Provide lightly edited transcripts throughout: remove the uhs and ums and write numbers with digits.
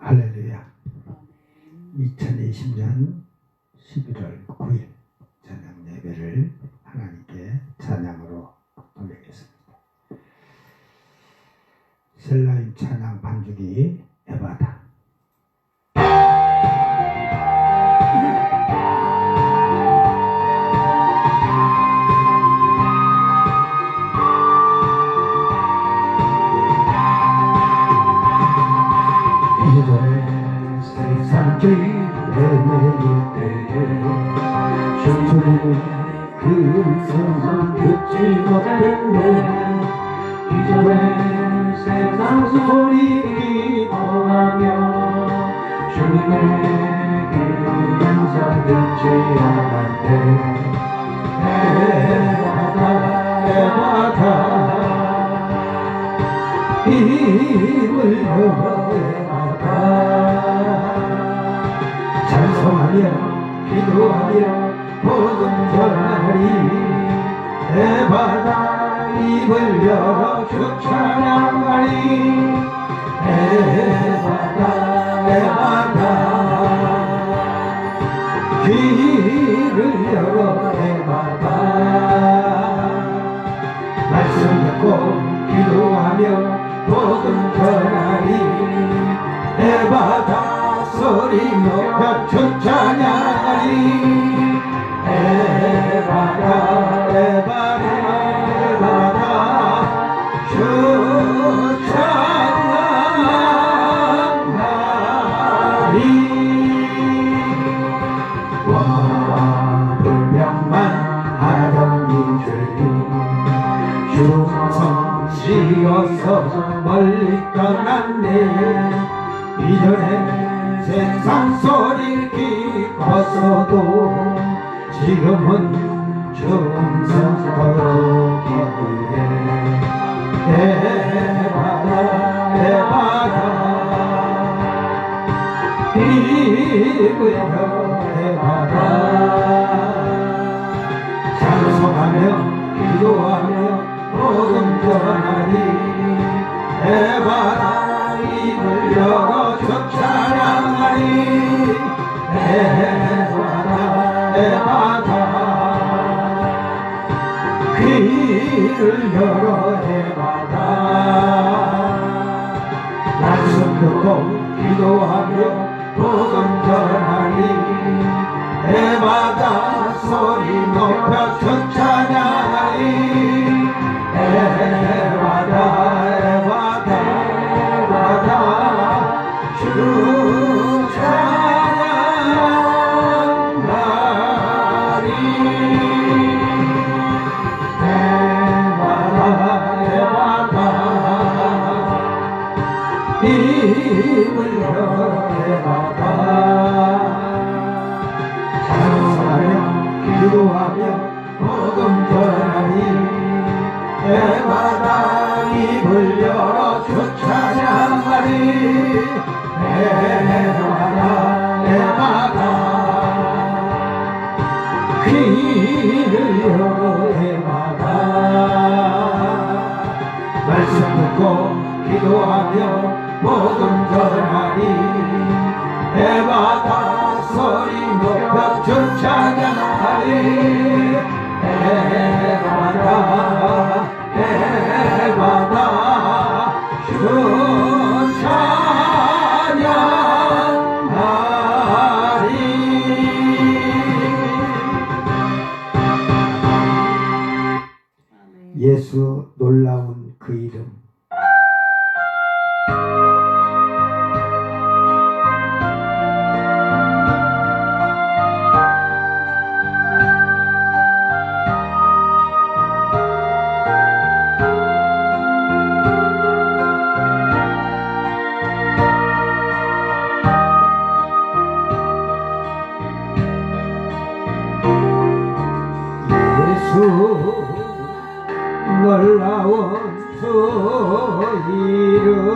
할렐루야. 2020년 11월 9일 찬양 예배를 하나님께 찬양으로 돌리겠습니다. 셀라임 찬양 반주기 에바다. 이전에 세상 길에 내릴 때에 주님의 그 음성을 듣지 못했네. 이전에 세상 소리 기도하며 주님의 그 음성 듣지 않았네. 에바다 힘을 여호와가 찬송하며 기도하며 복음 전하리. 에바다 입을 열어 주 찬양하리. 에바다 에바다 귀를 열어 에바다 말씀 듣고 기도하며 복음 전하리. 에바다 소리 높여 주 찬양하리. 에바다 에바다 에바다 주 찬양하리. 원망과 불평만 하던 이 죄인 주성 지어서 멀리 떠났네. 이전에 세상 소리 깊었어도 지금은 중성으로 기쁘네. 에바다 에바다 입을 열어 에바다 찬송하며 기도하며 복음 전하리. 에바다 입을 열어 주 찬양하리. 에바다 에바다 귀를 열어 에바다 말씀 듣고 기도하며 복음 전하리. 에바다 소리 높여 주 찬양하리. 에바다 에바다 에바다 주 찬양하리. 에바다 에바다 힘을 열어 에바다 찬송하며 기도하며 복음 전하리. 에바다 입을 열어 주 찬양하리. 에바다 에바다 귀를 열어 에바다 말씀 듣고 기도하며 복음 전하리. 에바다 소리 높여 주 찬양하리. 에바다 에바다 주 찬양하리. 예수 놀라운 그 이름. 놀라운 주 이름.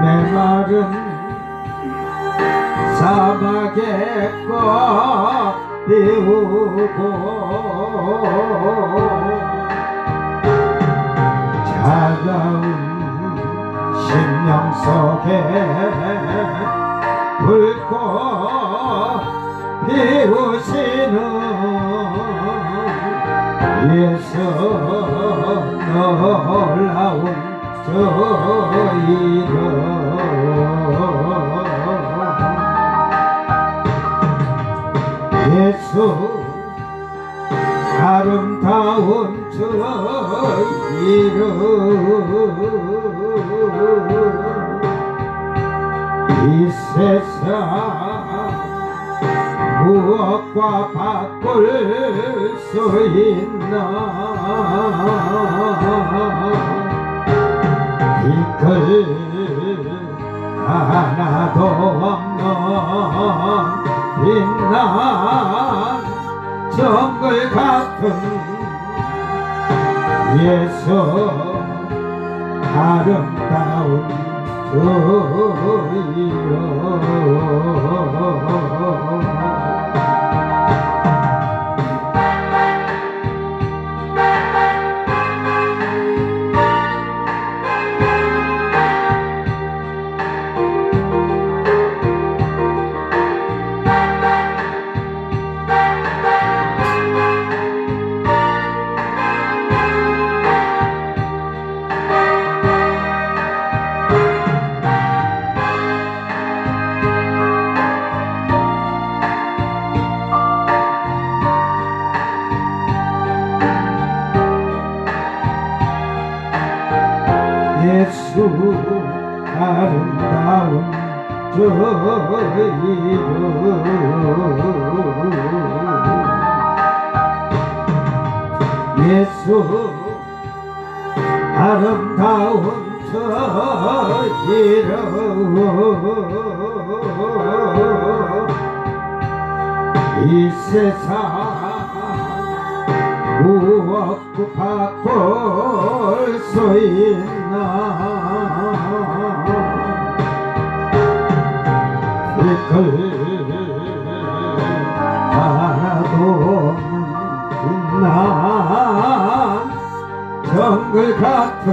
메마른 사막에 꽃 피우고 작아 생명 속에 불꽃 피우시는 예수 놀라운 저 이름 예수 아름다운 저 이름 이 세상 무엇과 바꿀 수 있나 이끌 하나도 없는 빛난 정글 같은 예수 아름다운 그 이름 예수 아름다운 저 이름 예수 아름다운 저 이름 이 세상 무엇고 바꿀 수 있나 이끌 하나도 없는 정글 같은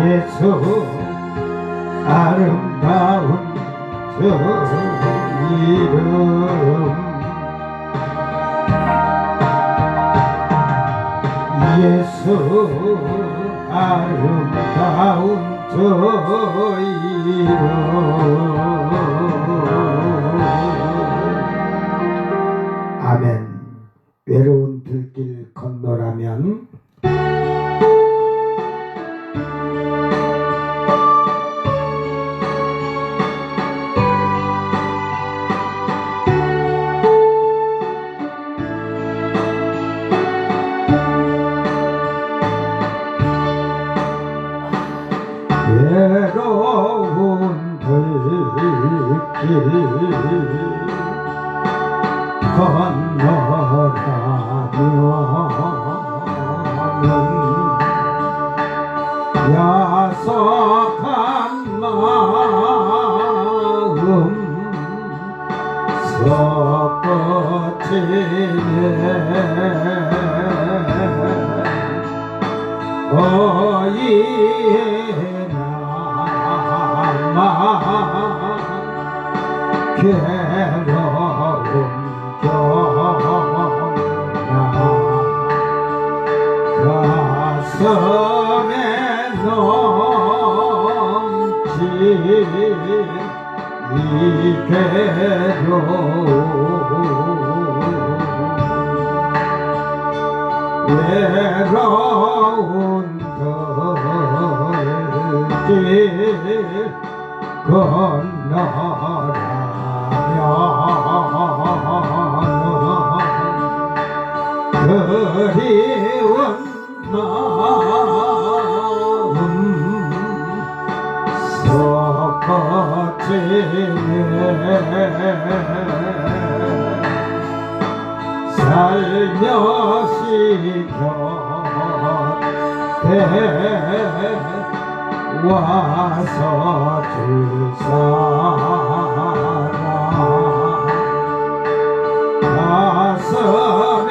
예수 아름다운 저 이름 예수 아름다운 저 이름 아멘. 외로운 들길 건너라면 외로운 들길 건너라면 야속한 마음 섞어지네 어이나마 괴로운 경나 가슴에 넘친 이 외로운 들길 건너라면 그리운 마음 섞어지네 살며시 곁에 와서 주 사랑 가슴에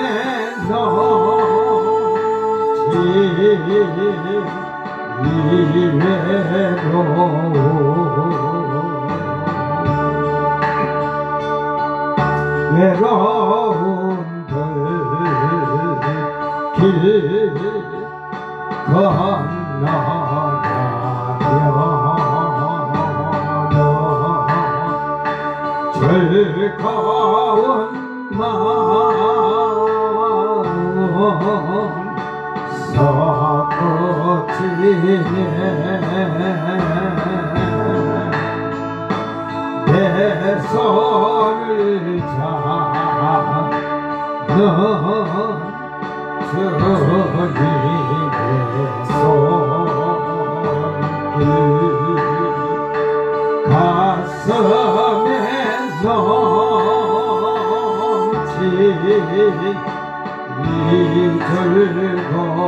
넘친 이 즐거운 마음 솟구치네 내 손을 잡는 주님의 손길 가슴에 넘치 이 즐거움.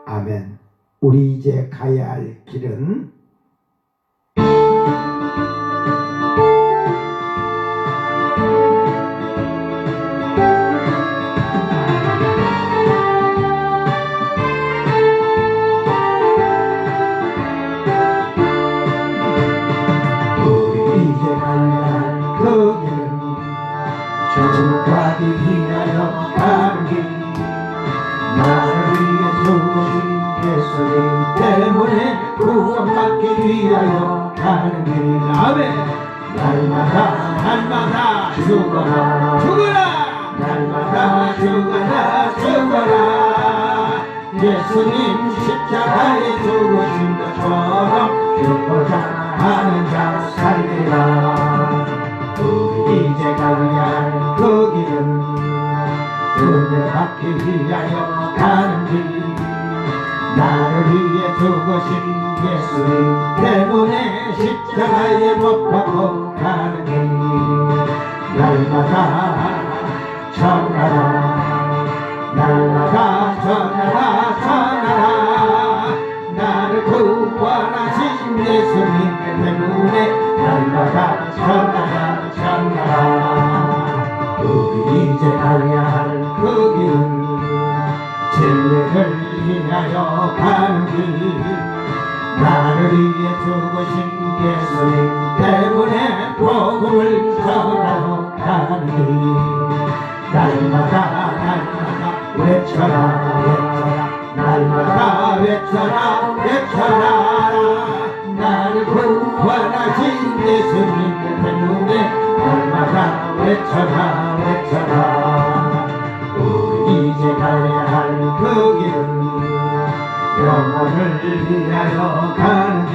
아멘. 우리 이제 가야 할 길은 주가기 위하여 가는 길 나를 위해 죽으신 예수님 때문에 구원받기 위하여 가는 길 아멘. 날마다 날마다 죽어라 죽어라 날마다 죽어라 죽어라 예수님 십자가에 죽으신 것처럼 죽고자 하는 자 살리라. 이제 가야 할 그 길은 은혜 받기 위하여 가는 길 나를 위해 죽으신 예수님 때문에 십자가에 못 박고 가는 길 날마다 전하라 날마다 전하라 전하라 나를 구원하신 예수님 때문에 날마다 전하라 전하라. 우리 이제 가야 할 그 길은 진리를 위하여 가는 길 나를 위해 죽으신 예수님 때문에 복음을 전하러 가는 길 날마다 날마다 외쳐라 외쳐라 날마다 외쳐라 외쳐라 나를 구원하신 예수님 때문에 날마다 외쳐라 외쳐라. 우리 이제 가야 할 그 길은 영혼을 위하여 가는 길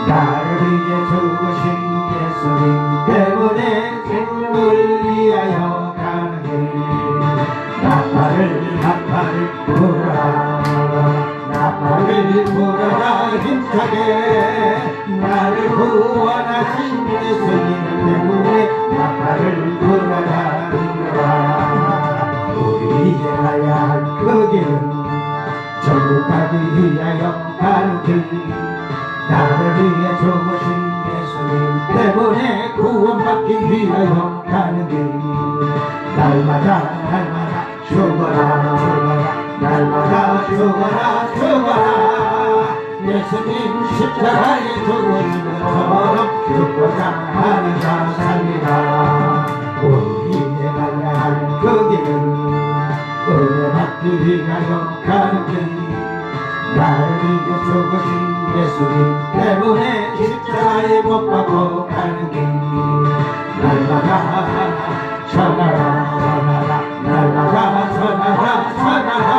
나를 위해 죽으신 예수님 때문에 생명을 위하여 가는 길 나팔을 불어라 나팔을 불어라 힘차게 나를 구원하신 예수님 때문에 나팔을 불어라 불어라. 우리 이제 가야 할 그 길은 천국까지 위하여 가는 길 나를 위해 죽으신 예수님 때문에 구원받기 위하여 가는 길 날마다 날마다 죽어라 죽어라 날마다 죽어라 죽어라 예수님 십자가에 죽으신 것처럼 죽고자 하는 자 살리라. 우리 이제 가야 할 그 길은 은혜 받기 위하여 가는 길 나를 위해 죽으신 예수님 때문에 십자가에 못 박고 가는 길 날마다 전하라 전하라 날마다 전하라 전하라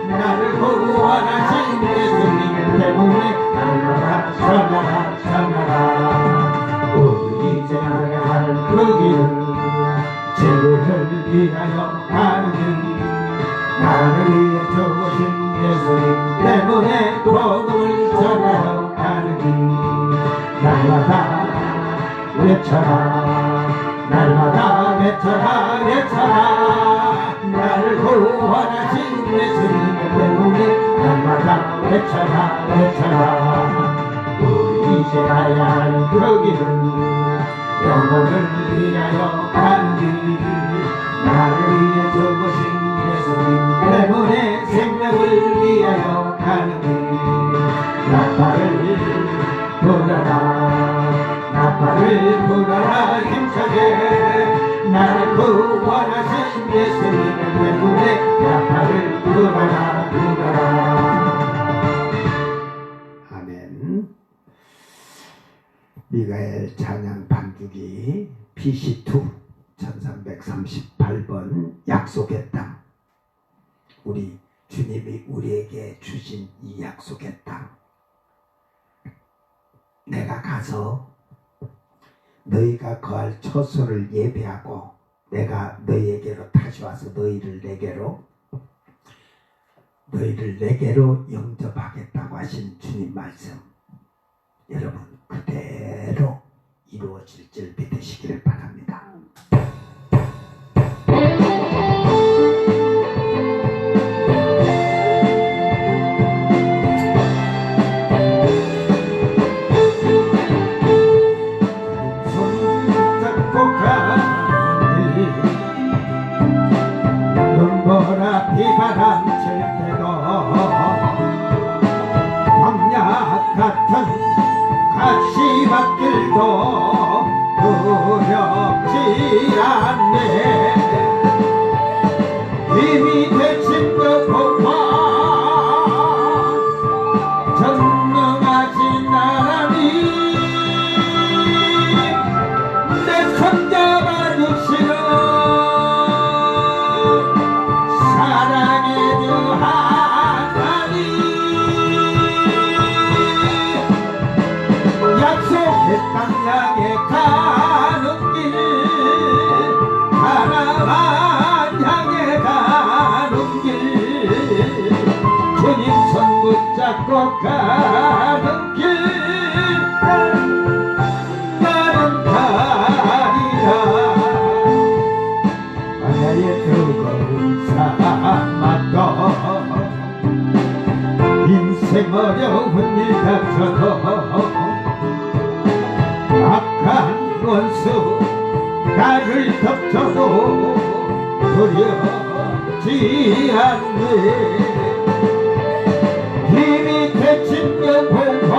나를 구원하신 예수님 때문에 날마다 전하라 전하라. 우리 이제 가야 할 그 길은 진리를 위하여 가는 길 나를 위해 죽으신 예수님 때문에 복음을 전하러 가는 길 날마다 외쳐라 날마다 외쳐라 외쳐라 나를 구원하신 예수님 때문에 날마다 외쳐라 외쳐라. 우리 이제 가야 할 그 길은 영혼을 위하여 가는 길 나를 위해 죽으신 예수님 때문에 생명을 위하여 가는 길 나팔을 불어라 나팔을 불어라 힘차게 나를 구원하신 예수님 때문에 나팔을 불어라 불어라. 아멘. 미가엘 찬양 반주기 BC2 1338번 약속의 땅. 우리 주님이 우리에게 주신 이 약속의 땅. 내가 가서 너희가 거할 처소를 예배하고 내가 너희에게로 다시 와서 너희를 내게로 영접하겠다고 하신 주님 말씀, 여러분 그대로 이루어질 줄 믿으시기를 바랍니다. 눈보라 비바람 칠 때도 광야 같은 가시밭길도 두렵지 않네. 힘이 되신 여호와 전능하신 하나님, 내 손 잡아주시는 사랑의 주 하나님, 약속의 땅 향해 가는 길, 가나안 향해 가는 길, 주님 손 붙잡고 가는 길, 나는 가리라. 나의 뜨거운 사막도 인생 어려운 일 닥쳐도 악한 원수 나를 덮쳐도 두렵지 않네. 힘이 되신 여호와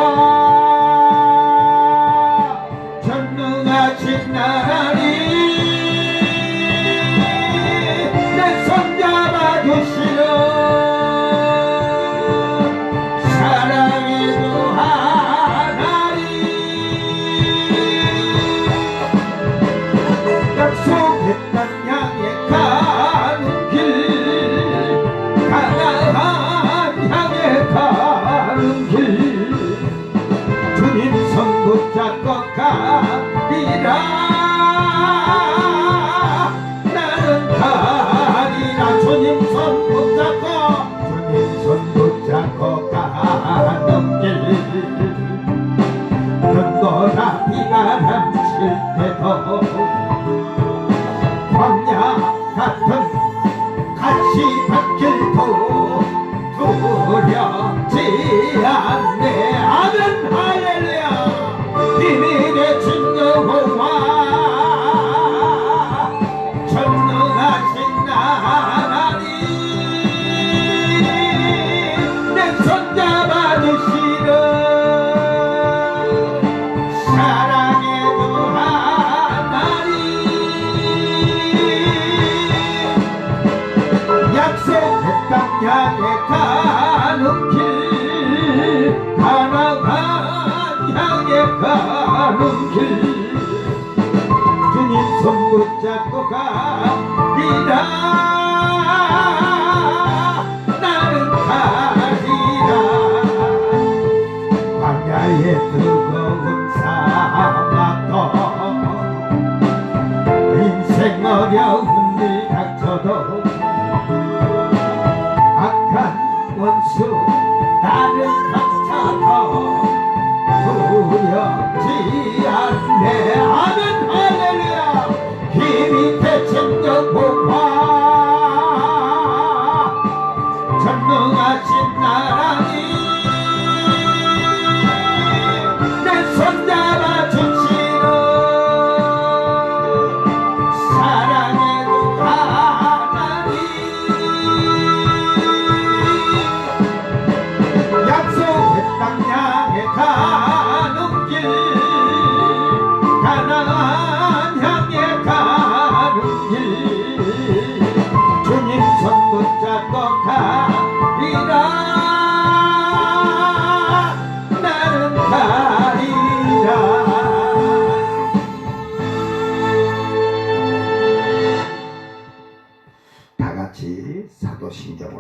전능하신 하나님, 내 손 잡아주시는 사랑의 주 하나님, 약속의 땅 향해 가는 길, 가나안 향해 가는 길, 주님 손 붙잡고 가리라. 나는 가리라. 주님 손 붙잡고, 주님 손 붙잡고 가는 길, 눈보라 비바람 칠 때도 광야 같은 가시밭길도 두렵지 않네. 아멘 할렐루야. 힘이 되신 여호와 전능하신 하나님, 내 손 잡아주시는 사랑의 주 하나님, 약속의 땅 향해 가는 길, 가나안 향해 가는 길, 주님 손 붙잡고 가리라. 나는 가리라. 광야의 뜨거운 사막도 인생 어려운 일 닥쳐도 악한 원수 나를 닥쳐도 두렵지 않네. 아멘 할렐루야. 힘이 되신 여호와 전능하신 하나님, 내 손 잡아주시는 사랑의 주 하나님, 약속의 땅 향해 가는 길, 가나안 향해 가는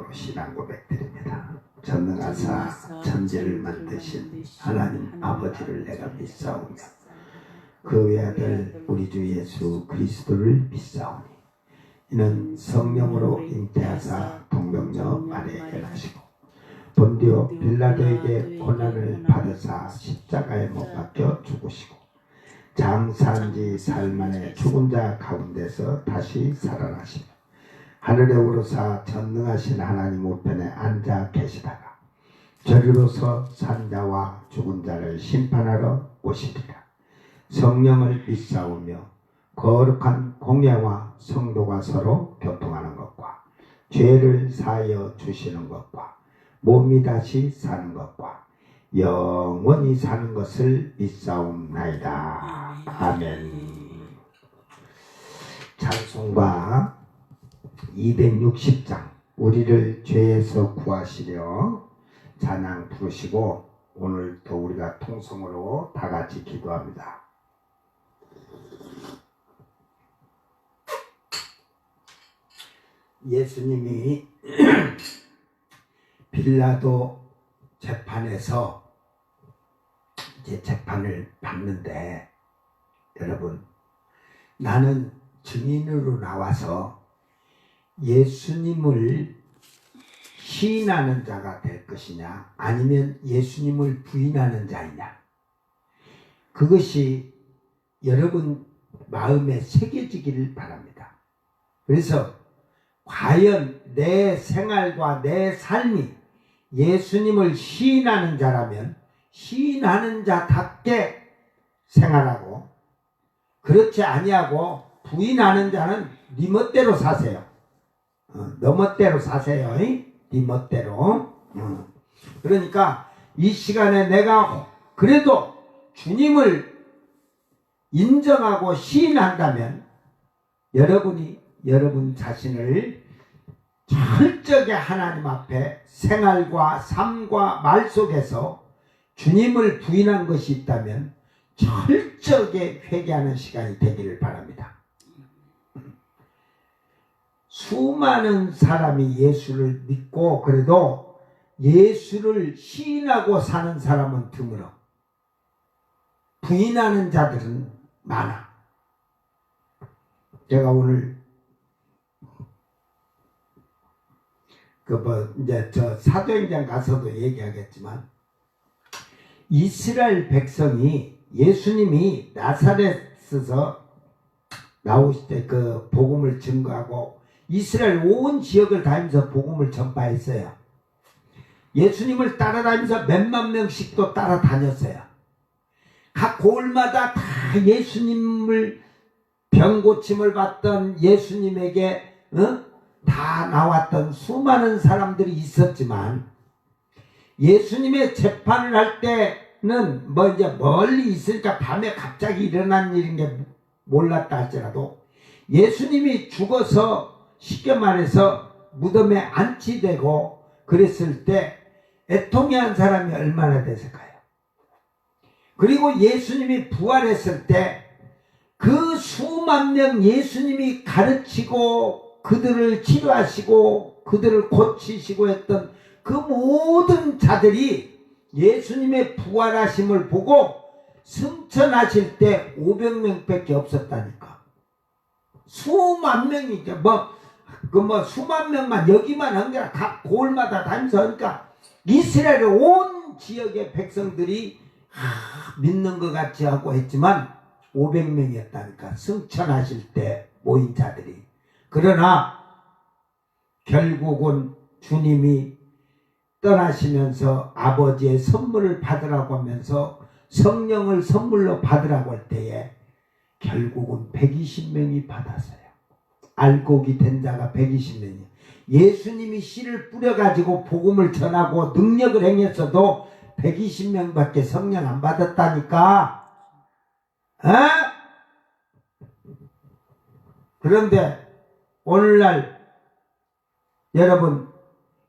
마음으로 신앙 고백드립니다. 전능하사 천지를 만드신 하나님 아버지를 내가 믿사오며 그 외아들 우리 주 예수 그리스도를 믿사오니 이는 성령으로 잉태하사 동정녀 마리아에게 나시고 본디오 빌라도에게 고난을 받으사 십자가에 못 박혀 죽으시고 장사한 지 사흘 만에 죽은 자 가운데서 다시 살아나시며 하늘에 오르사 전능하신 하나님 우편에 앉아 계시다가 저리로서 산 자와 죽은 자를 심판하러 오시리라. 성령을 믿사오며 거룩한 공예와 성도가 서로 교통하는 것과 죄를 사하여 주시는 것과 몸이 다시 사는 것과 영원히 사는 것을 믿사옵나이다. 아멘. 찬송가 260장 우리를 죄에서 구하시려 찬양 부르시고 오늘도 우리가 통성으로 다 같이 기도합니다. 예수님이 빌라도 재판에서 이제 재판을 받는데 여러분 나는 증인으로 나와서 예수님을 시인하는 자가 될 것이냐 아니면 예수님을 부인하는 자이냐 그것이 여러분 마음에 새겨지기를 바랍니다. 그래서 과연 내 생활과 내 삶이 예수님을 시인하는 자라면 시인하는 자답게 생활하고 그렇지 아니하고 부인하는 자는 네 멋대로 사세요. 너 멋대로 사세요. 네 멋대로. 그러니까 이 시간에 내가 그래도 주님을 인정하고 시인한다면 여러분이 여러분 자신을 철저하게 하나님 앞에 생활과 삶과 말 속에서 주님을 부인한 것이 있다면 철저하게 회개하는 시간이 되기를 바랍니다. 수많은 사람이 예수를 믿고 그래도 예수를 시인하고 사는 사람은 드물어. 부인하는 자들은 많아. 제가 오늘 이제 저 사도행전 가서도 얘기하겠지만 이스라엘 백성이 예수님이 나사렛에서 나오실 때 그 복음을 증거하고 이스라엘 온 지역을 다니면서 복음을 전파했어요. 예수님을 따라다니면서 몇만 명씩도 따라다녔어요. 각 고을마다 다 예수님을 병고침을 받던 예수님에게 다 나왔던 수많은 사람들이 있었지만 예수님의 재판을 할 때는 이제 멀리 있으니까 밤에 갑자기 일어난 일인 게 몰랐다 할지라도 예수님이 죽어서 쉽게 말해서 무덤에 안치되고 그랬을 때 애통해한 사람이 얼마나 됐을까요? 그리고 예수님이 부활했을 때 그 수만 명 예수님이 가르치고 그들을 치료하시고 그들을 고치시고 했던 그 모든 자들이 예수님의 부활하심을 보고 승천하실 때 500명 밖에 없었다니까. 수만 명이 수만 명만 여기만 한 게 아니라 각 고을마다 다니면서 하니까 이스라엘 온 지역의 백성들이 믿는 것 같이 하고 했지만 500명이었다니까. 승천하실 때 모인 자들이. 그러나 결국은 주님이 떠나시면서 아버지의 선물을 받으라고 하면서 성령을 선물로 받으라고 할 때에 결국은 120명이 받았어요. 알곡이 된 자가 120명이에요. 예수님이 씨를 뿌려가지고 복음을 전하고 능력을 행했어도 120명밖에 성령 안 받았다니까. 그런데 오늘날 여러분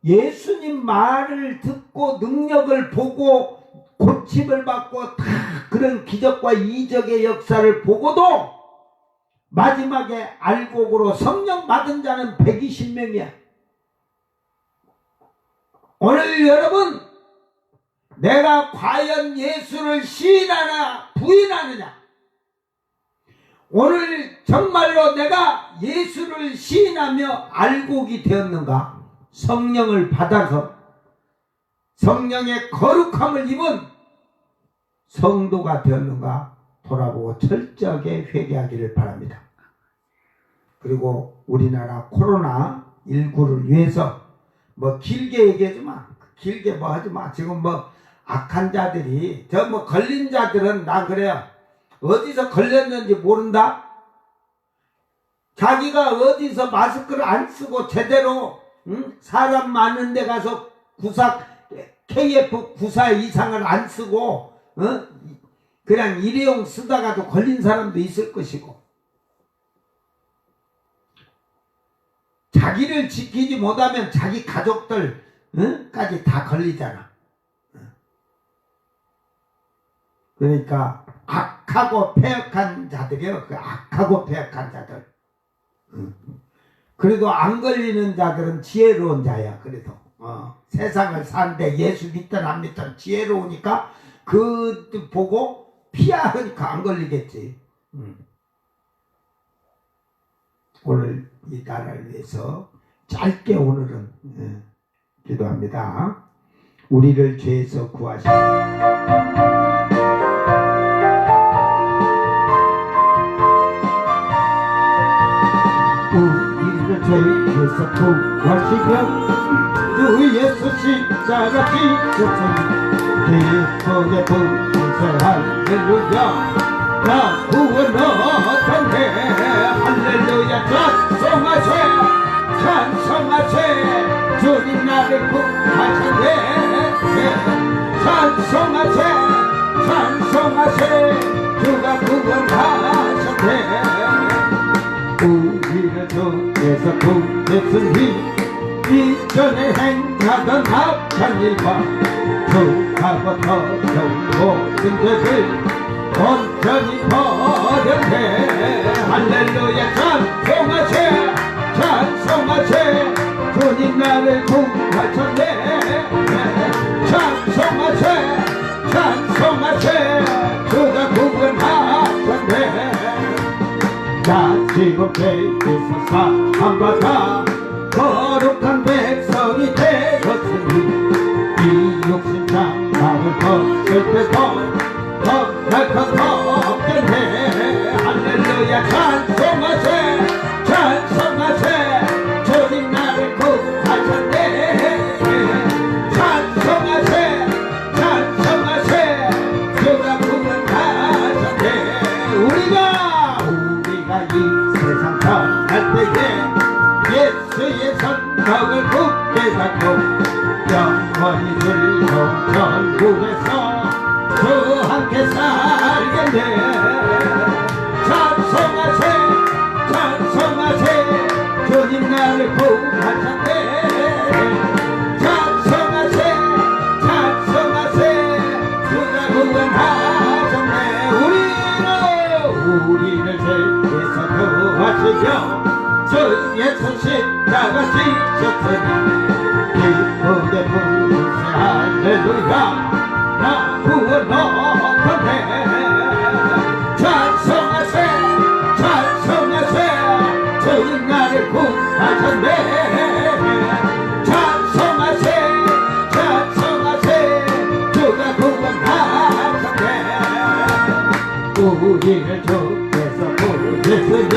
예수님 말을 듣고 능력을 보고 고침을 받고 다 그런 기적과 이적의 역사를 보고도 마지막에 알곡으로 성령 받은 자는 120명이야. 오늘 여러분, 내가 과연 예수를 시인하나 부인하느냐? 오늘 정말로 내가 예수를 시인하며 알곡이 되었는가? 성령을 받아서 성령의 거룩함을 입은 성도가 되었는가? 돌아보고 철저하게 회개하기를 바랍니다. 그리고 우리나라 코로나19를 위해서 뭐 길게 얘기하지 마. 길게 뭐 하지 마. 지금 뭐 악한 자들이, 저 뭐 걸린 자들은 나 그래요. 어디서 걸렸는지 모른다? 자기가 어디서 마스크를 안 쓰고 제대로 사람 많은 데 가서 KF94 이상을 안 쓰고 그냥 일회용 쓰다가도 걸린 사람도 있을 것이고, 자기를 지키지 못하면 자기 가족들까지 다 걸리잖아. 그러니까 악하고 패역한 자들이요. 그 악하고 패역한 자들. 그래도 안 걸리는 자들은 지혜로운 자야. 그래도 세상을 사는데 예수 믿든 안 믿든 지혜로우니까 그 보고 피하니까 안 걸리겠지. 오늘 이 나라를 위해서 짧게 오늘은 기도합니다. 우리를 죄에서 구하시고 우리를 죄에서 구하시며 주 예수 십자가 지셨으니 기쁨의 분세 할렐루야. 나 구원 얻었네. 할렐루야. 찬송하세 찬송하세. 주님 나를 구하셨네. 찬송하세 찬송하세. 주가 구원하셨네. 우리를 주께서 구했으니 이전에 행하던 악한 일과 주하고 더러운 모든 죄를 온전히 버렸네. 할렐루야. 찬송하세 찬송하세. 주님 나를 구하셨네. 찬송하세 찬송하세. 주가 구원하셨네. 나 지금 죄에서 사함받아 거룩한 백성이 되었으니 이 육신 장막을 벗을 때도 날 것 없겠네. 할렐루야. 찬송하세 찬송하세. 주님 나를 구하셨네. 찬송하세 찬송하세. 주가 구원하셨네. 우리가 이 세상 떠날 때에 예수의 선덕을 굳게 잡고 영원히 즐거운 천국에서 주 함께 살겠네. 찬송하세 찬송하세. 주님 나를 구하셨네. 찬송하세 찬송하세. 주가 구원하셨네. 우리를 죄에서 구하시며 주 예수 십자가 지셨으니 기쁘게 부르세 할렐루야. 나 구원 얻었네. 찬송하세 찬송하세. 주님 나를 구하셨네. 찬송하세 찬송하세. 주가 구원하셨네. 우리를 주께서 구했으니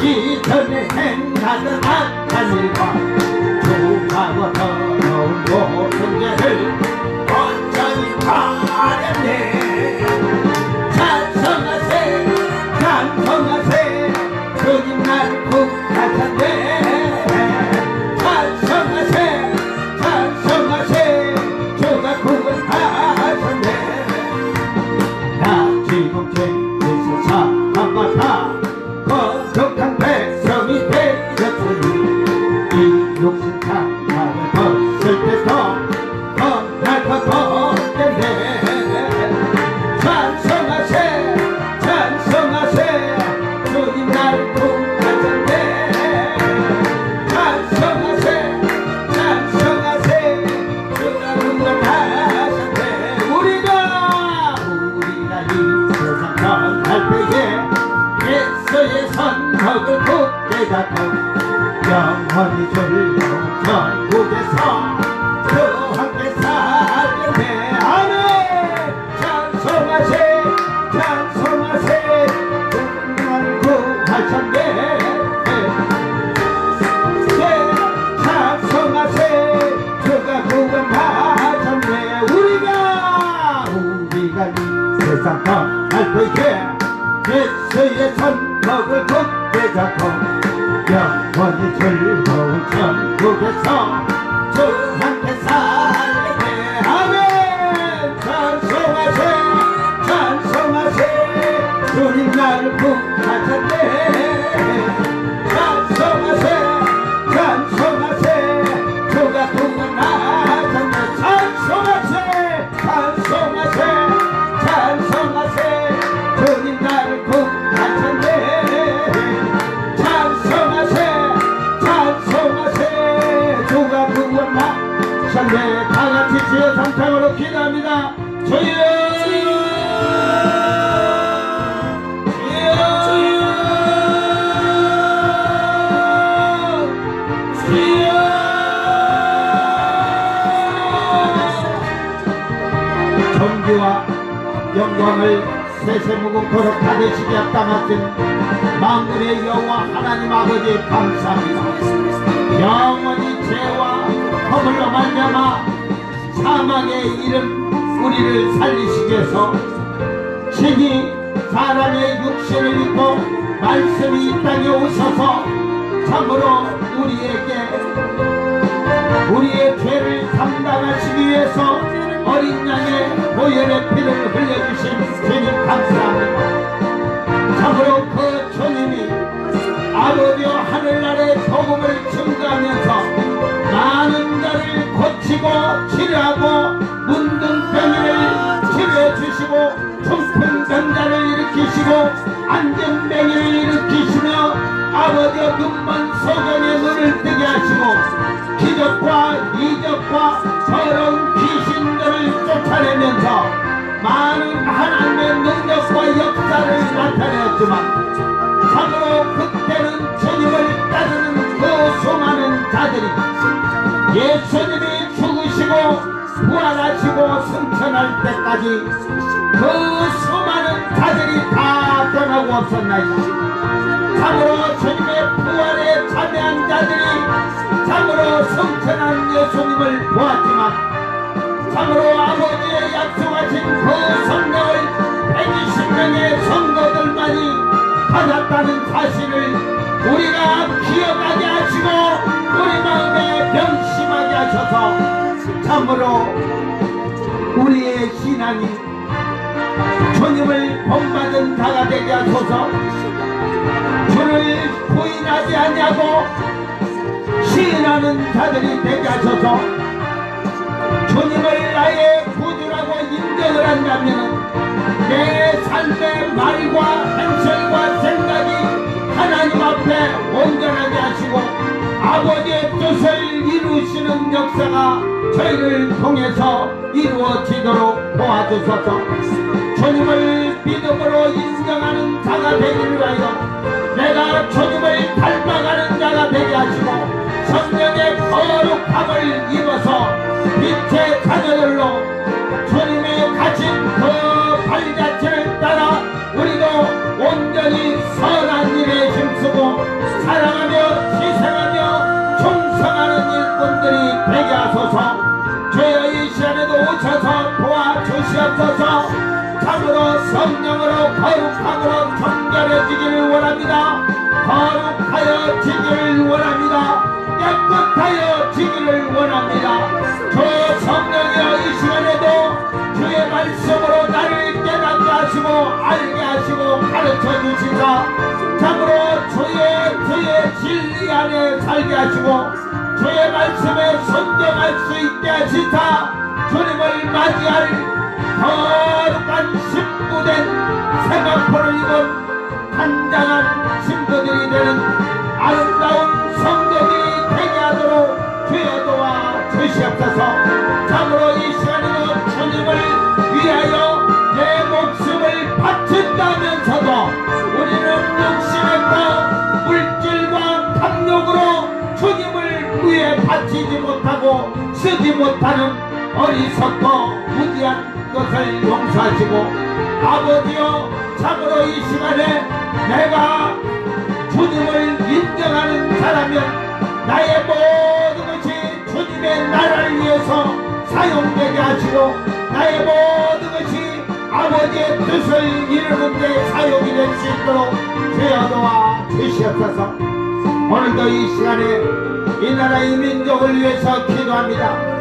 이전에 행하던 악한 일과 주하고 더러운 모든 죄를 온전히 버렸네. 찬송하세 찬송하세. 주님 나를 구하셨네. 찬송하세 찬송하세. 주가 구원하셨네. 나 지금 죄에서 사함받아 거룩한 백성이 되었으니 예수의 손목을 굳게 잡고 영원히 즐거운 천국에서 주 함께 살겠네. 아멘. 찬송하세 찬송하세 날 구하셨네. 찬송하세 주가 구원하셨네. 우리가 세상 떠날 때에 예수의 손목을 굳게 잡고 영원히 즐거운 천국에서 주 함께 살겠네. 아멘. 찬송하세 찬송하세 주님 나를 구하셨네. 찬송하세 찬송하세 주가 구원하셨네. 찬송하세 찬송하세 찬송하세 주님 나를 구하셨네. 찬송하세 찬송하세 주가 구원하셨네. 다같이 주의 삼창으로 기도합니다. 주여 존귀와 영광을 세세무궁 거룩 받으시게 합당하신 만군의 여호와 하나님 아버지 감사합니다. 영원히 죄와 허물로 말미암아 사망의 이름 우리를 살리시기 위해서 신이 사람의 육신을 입고 말씀이 이 땅에 오셔서 참으로 우리의 죄를 담당하시기 위해서 어린 양의 보혈의 피를 흘려주신 주님 감사합니다. 참으로 그 주님이 아버지와 하늘나라의 복음을 증거하면서 많은 자를 고치고 치료하고 문둥 병인을 치료해 주시고 중풍 병자를 일으키시고 안전병인을 일으키시며 아버지의 눈먼 소경의 눈을 뜨게 하시고 기적과 이적과 더러운 귀신들을 쫓아내면서 많은 하나님의 능력과 역사를 나타내었지만 참으로 그때는 주님을 따르는 그 수많은 자들이 예수님이 죽으시고 부활하시고 승천할 때까지 그 수많은 자들이 다 떠나고 없었나이다. 참으로 주님의 부활에 참여한 자들이 참으로 승천한 예수님을 보았지만 참으로 아버지의 약속하신 그 성령을 120명의 성도들만이 받았다는 사실을 우리가 기억하게 하시고 우리 마음에 명심하게 하셔서 참으로 우리의 신앙이 주님을 본받은 자가 되게 하소서. 주를 부인하지 아니하고 시인하는 자들이 되게 하소서. 주님을 나의 구주라고 인정을 한다면 내 삶의 말과 행실과 생각이 하나님 앞에 온전하게 하시고 아버지의 뜻을 이루시는 역사가 저희를 통해서 이루어지도록 도와주소서. 주님을 믿음으로 인정하는 자가 되기를 하여 내가 주님을 닮아가는 자가 되게 하시고 성령의 거룩함을 입어서 빛의 자녀들로 주님의 가진 그 발자취를 따라 우리도 온전히 선한 일에 힘쓰고 사랑하며 희생하며 충성하는 일꾼들이 되게 하소서. 주여 이 시간에도 오셔서 도와주시옵소서. 참으로 성령으로 거룩함으로 정결해지기를 원합니다. 거룩하여 지기를 원합니다. 깨끗하여 지기를 원합니다. 주 성령이여 이 시간에도 주의 말씀으로 나를 깨닫게 하시고 알게 하시고 가르쳐 주시사 참으로 주의 진리 안에 살게 하시고 주의 말씀에 순종할 수 있게 하시사 주님을 맞이할 거룩한 신부된 세마포를 입은 단장한 신부들이 되는 아름다운 성도들이 되게 하도록 주여 도와 주시옵소서. 참으로 이 시간에도 주님을 위하여 내 목숨을 바친다면서도 우리는 육신의 못하는 어리석고 무지한 것을 용서하시고 아버지여 참으로 이 시간에 내가 주님을 인정하는 사람이면 나의 모든 것이 주님의 나라를 위해서 사용되게 하시고 나의 모든 것이 아버지의 뜻을 이루는 데 사용이 될 수 있도록 주여 도와 주시옵소서. 오늘도 이 시간에 이 나라 이 민족을 위해서 기도합니다.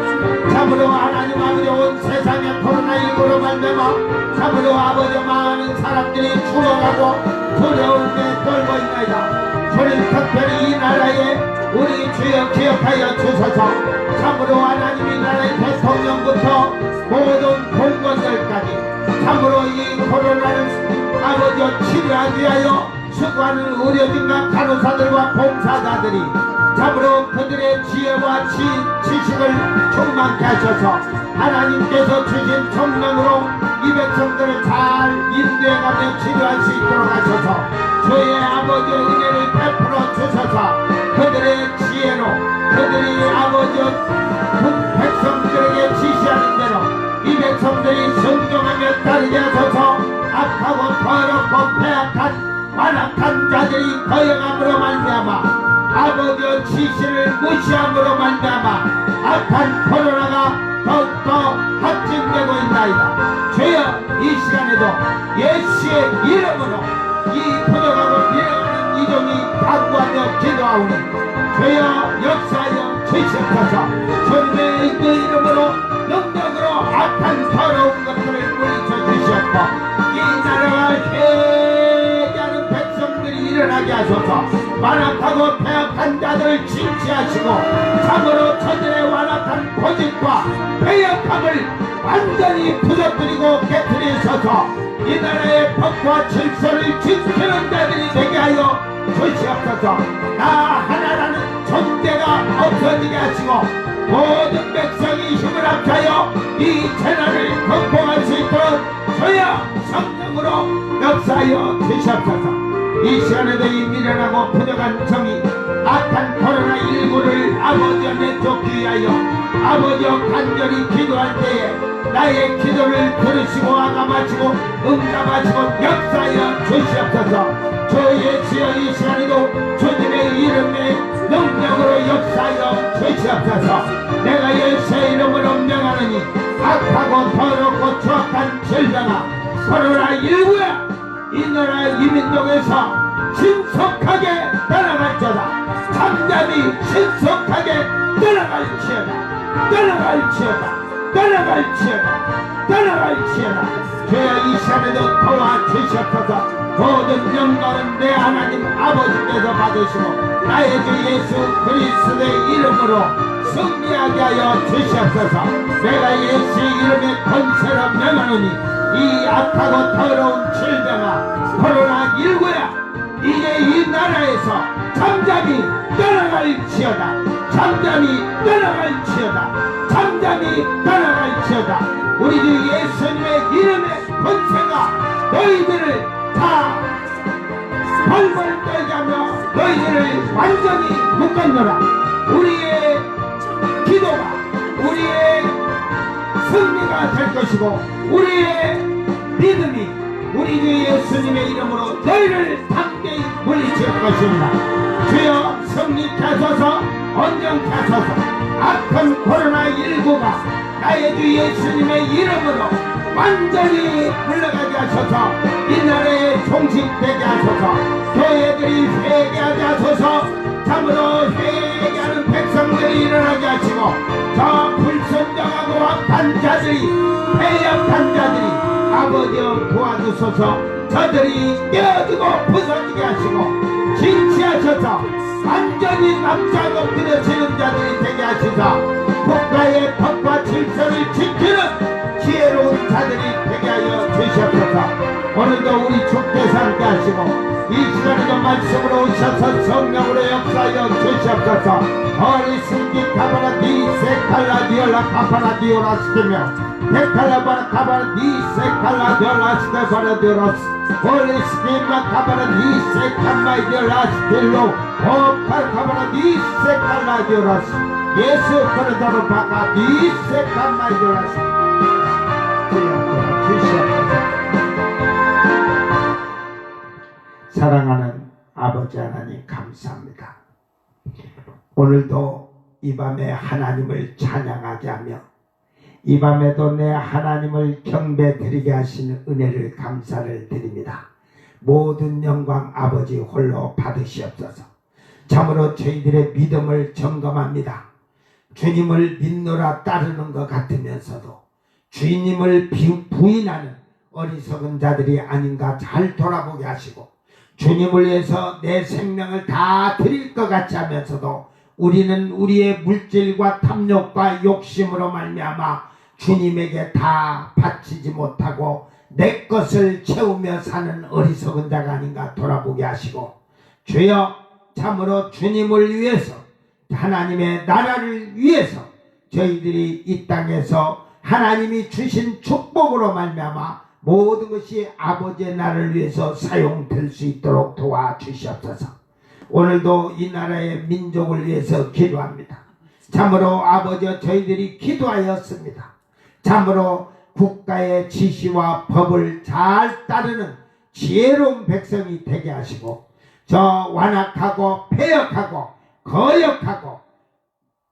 참으로 하나님 아버지 온 세상에 코로나19로 말미암아 참으로 아버지 많은 사람들이 죽어가고 두려움에 떨고 있나이다. 주님 특별히 이 나라에 우리 주여 기억하여 주소서. 참으로 하나님 이 나라의 대통령부터 모든 공무원들까지 참으로 이 코로나를 아버지 치료하기 위하여 수고하는 의료진과 간호사들과 봉사자들이 참으로 그들의 지혜와 지식을 충만케 하셔서 하나님께서 주신 성령으로 이 백성들을 잘 인도해가며 치료할 수 있도록 하셔서 주의 아버지의 은혜를 베풀어 주셔서 그들의 지혜로 그들이 아버지 백성들에게 지시하는 대로 이 백성들이 순종하며 따르게 하소서. 악하고 더럽고 패악한 완악한 자들이 거역함으로 말미암아 아버지의 지시를 무시함으로 말미암아 악한 코로나가 더욱더 확진되고 있나이다. 주여 이 시간에도 예수의 이름으로 이 부족하고 밀어가는 이종이 간구하며 기도하오니 주여 역사하여 주시옵소서. 주님의 그 이름으로 능력으로 악한 더러운 것들을 물리쳐 주시옵고 이 나라가 회개하는 백성들이 일어나게 하소서. 완악하고 패악한 자들을 진치하시고 참으로 저들의 완악한 고집과 패역함을 완전히 부서뜨리고 깨뜨리셔서 이 나라의 법과 질서를 지키는 자들이 되게 하여 주시옵소서. 나 하나라는 존재가 없어지게 하시고 모든 백성이 힘을 합하여 이 재난을 극복할 수 있도록 주여 성령으로 역사하여 주시옵소서. 이 시간에도 이 미련하고 부족한 정이 악한 코로나19를 아버지와 내쫓기 위하여 아버지와 간절히 기도할 때에 나의 기도를 들으시고 아감하시고 응답하시고 역사하여 주시옵소서. 주 예수여 이 시간에도 주님의 이름에 능력으로 역사하여 주시옵소서. 내가 예수의 이름으로 명하느니 악하고 더럽고 추악한 질병아 코로나19야 이 나라 이 민족에서 신속하게 떠나갈지어다. 잠잠히 신속하게 떠나갈지어다. 떠나갈지어다. 떠나갈지어다. 떠나갈지어다. 주여 이 시간에도 도와주시옵소서. 모든 영광은 내 하나님 아버지께서 받으시고 나의 주 예수 그리스도의 이름으로 승리하게 하여 주시옵소서. 내가 예수의 이름에 권세로 명하노니 이 악하고 더러운 질병아 코로나19야 이제 이 나라에서 잠잠히 떠나갈지어다. 잠잠히 떠나갈지어다. 잠잠히 떠나갈지어다. 우리 주 예수님의 이름의 권세가 너희들을 다 벌벌 떨게 하며 너희들을 완전히 묶었노라. 우리의 기도가 우리의 승리가 될 것이고 우리의 믿음이 우리 주 예수님의 이름으로 너희를 담대히 물리칠 것입니다. 주여 승리케 하소서. 온전케 하소서. 악한 코로나19가 나의 주 예수님의 이름으로 완전히 물러가게 하소서. 이 나라에 종식되게 하소서. 교회들이 회개하게 하소서. 참으로 회개하는 백성들이 일어나게 하시고 저 불순종하고 악한 자들이 패역한 자들이 아버지여 도와주소서. 저들이 깨어지고 부서지게 하시고 진치하셔서 완전히 남자 엎드려지는 자들이 되게 하시사 국가의 법과 질서를 지키는 지혜로운 자들이 되게 하여 주시옵소서. 오늘도 우리 주께서 함께 하시고 이 시간에도 말씀으로 오셔서 성령으로 역사하여 주시옵소서. 어리승기 카바라디 세칼라디올라 카파라디오라 시키며 데칼라바라 카바라 니세칼라 델라스테바라 데로스 홀리스키마 카바라 니세칼마 델라스텔로 오칼카바라 니세칼라 데로스 예수 그리스도로 바까 니세칼마 델라스 사랑하는 아버지 하나님 감사합니다. 오늘도 이 밤에 하나님을 찬양하게 하며 이 밤에도 내 하나님을 경배 드리게 하시는 은혜를 감사를 드립니다. 모든 영광 아버지 홀로 받으시옵소서. 참으로 저희들의 믿음을 점검합니다. 주님을 믿노라 따르는 것 같으면서도 주님을 부인하는 어리석은 자들이 아닌가 잘 돌아보게 하시고 주님을 위해서 내 생명을 다 드릴 것 같이 하면서도 우리는 우리의 물질과 탐욕과 욕심으로 말미암아 주님에게 다 바치지 못하고 내 것을 채우며 사는 어리석은 자가 아닌가 돌아보게 하시고 주여 참으로 주님을 위해서 하나님의 나라를 위해서 저희들이 이 땅에서 하나님이 주신 축복으로 말미암아 모든 것이 아버지의 나라를 위해서 사용될 수 있도록 도와주시옵소서. 오늘도 이 나라의 민족을 위해서 기도합니다. 참으로 아버지 저희들이 기도하였습니다. 참으로 국가의 지시와 법을 잘 따르는 지혜로운 백성이 되게 하시고 저 완악하고 패역하고 거역하고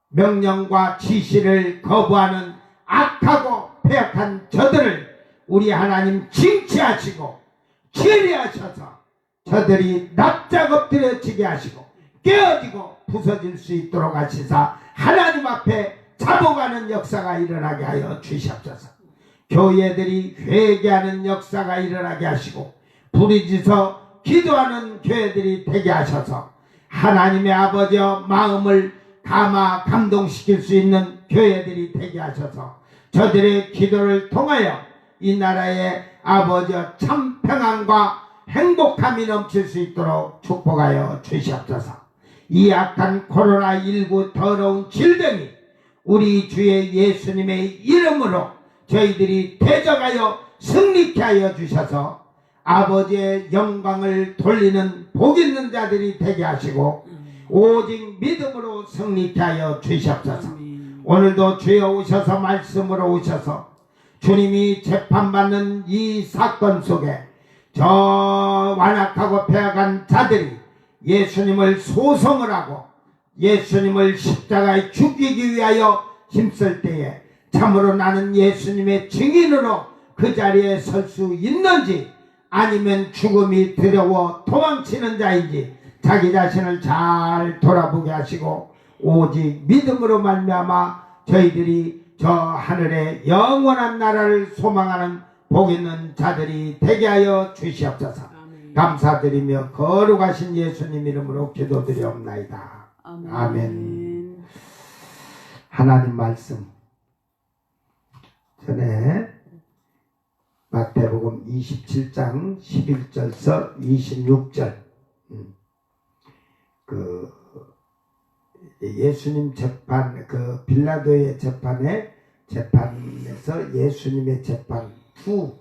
명령과 지시를 거부하는 악하고 패역한 저들을 우리 하나님 징치하시고 치리하셔서 저들이 납작 엎드려지게 하시고 깨어지고 부서질 수 있도록 하시사 하나님 앞에 잡아가는 역사가 일어나게 하여 주시옵소서. 교회들이 회개하는 역사가 일어나게 하시고 부르짖어 기도하는 교회들이 되게 하셔서 하나님의 아버지의 마음을 감동시킬 수 있는 교회들이 되게 하셔서 저들의 기도를 통하여 이 나라의 아버지의 참 평안과 행복함이 넘칠 수 있도록 축복하여 주시옵소서. 이 악한 코로나19 더러운 질병이 우리 주의 예수님의 이름으로 저희들이 대적하여 승리케 하여 주셔서 아버지의 영광을 돌리는 복 있는 자들이 되게 하시고 오직 믿음으로 승리케 하여 주시옵소서. 오늘도 주여 오셔서 말씀으로 오셔서 주님이 재판받는 이 사건 속에 저 완악하고 패역한 자들이 예수님을 소송을 하고 예수님을 십자가에 죽이기 위하여 힘쓸 때에 참으로 나는 예수님의 증인으로 그 자리에 설 수 있는지 아니면 죽음이 두려워 도망치는 자인지 자기 자신을 잘 돌아보게 하시고 오직 믿음으로 말미암아 저희들이 저 하늘의 영원한 나라를 소망하는 복 있는 자들이 되게 하여 주시옵소서. 아멘. 감사드리며 거룩하신 예수님 이름으로 기도드리옵나이다. 아멘. 아멘. 하나님 말씀 전에 마태복음 27장 11절서 26절 그 예수님 재판 그 빌라도의 재판에서 예수님의 재판 후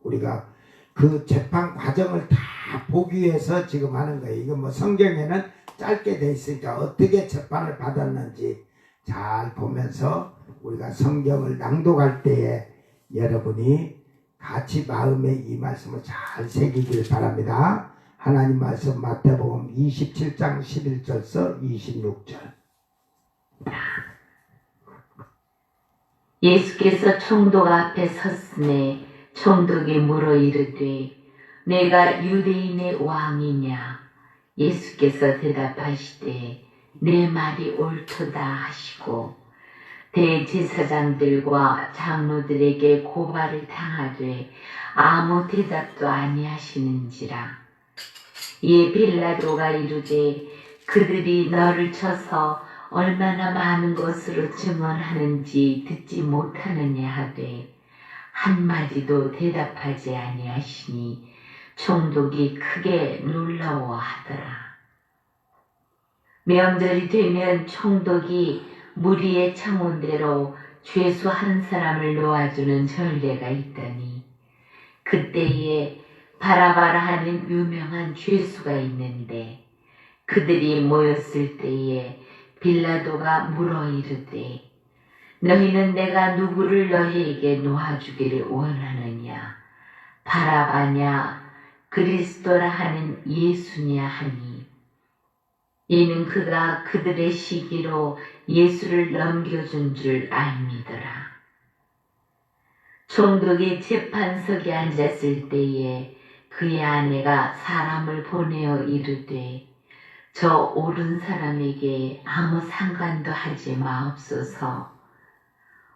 우리가 그 재판 과정을 다 보기 위해서 지금 하는 거예요. 이거 뭐 성경에는 짧게 돼 있으니까 어떻게 재판을 받았는지 잘 보면서 우리가 성경을 낭독할 때에 여러분이 같이 마음에 이 말씀을 잘 새기길 바랍니다. 하나님 말씀 마태복음 27장 11절서 26절. 예수께서 총독 앞에 섰음에 총독이 물어 이르되 내가 유대인의 왕이냐? 예수께서 대답하시되 내 말이 옳도다 하시고 대제사장들과 장로들에게 고발을 당하되 아무 대답도 아니하시는지라. 이에 빌라도가 이르되 그들이 너를 쳐서 얼마나 많은 것으로 증언하는지 듣지 못하느냐 하되 한마디도 대답하지 아니하시니 총독이 크게 놀라워하더라. 명절이 되면 총독이 무리의 청혼대로 죄수 한 사람을 놓아주는 전례가 있더니 그때에 바라바라 하는 유명한 죄수가 있는데 그들이 모였을 때에 빌라도가 물어 이르되 너희는 내가 누구를 너희에게 놓아주기를 원하느냐 바라바냐 그리스도라 하는 예수냐 하니 이는 그가 그들의 시기로 예수를 넘겨준 줄 알미더라. 총독이 재판석에 앉았을 때에 그의 아내가 사람을 보내어 이르되 저 옳은 사람에게 아무 상관도 하지 마옵소서.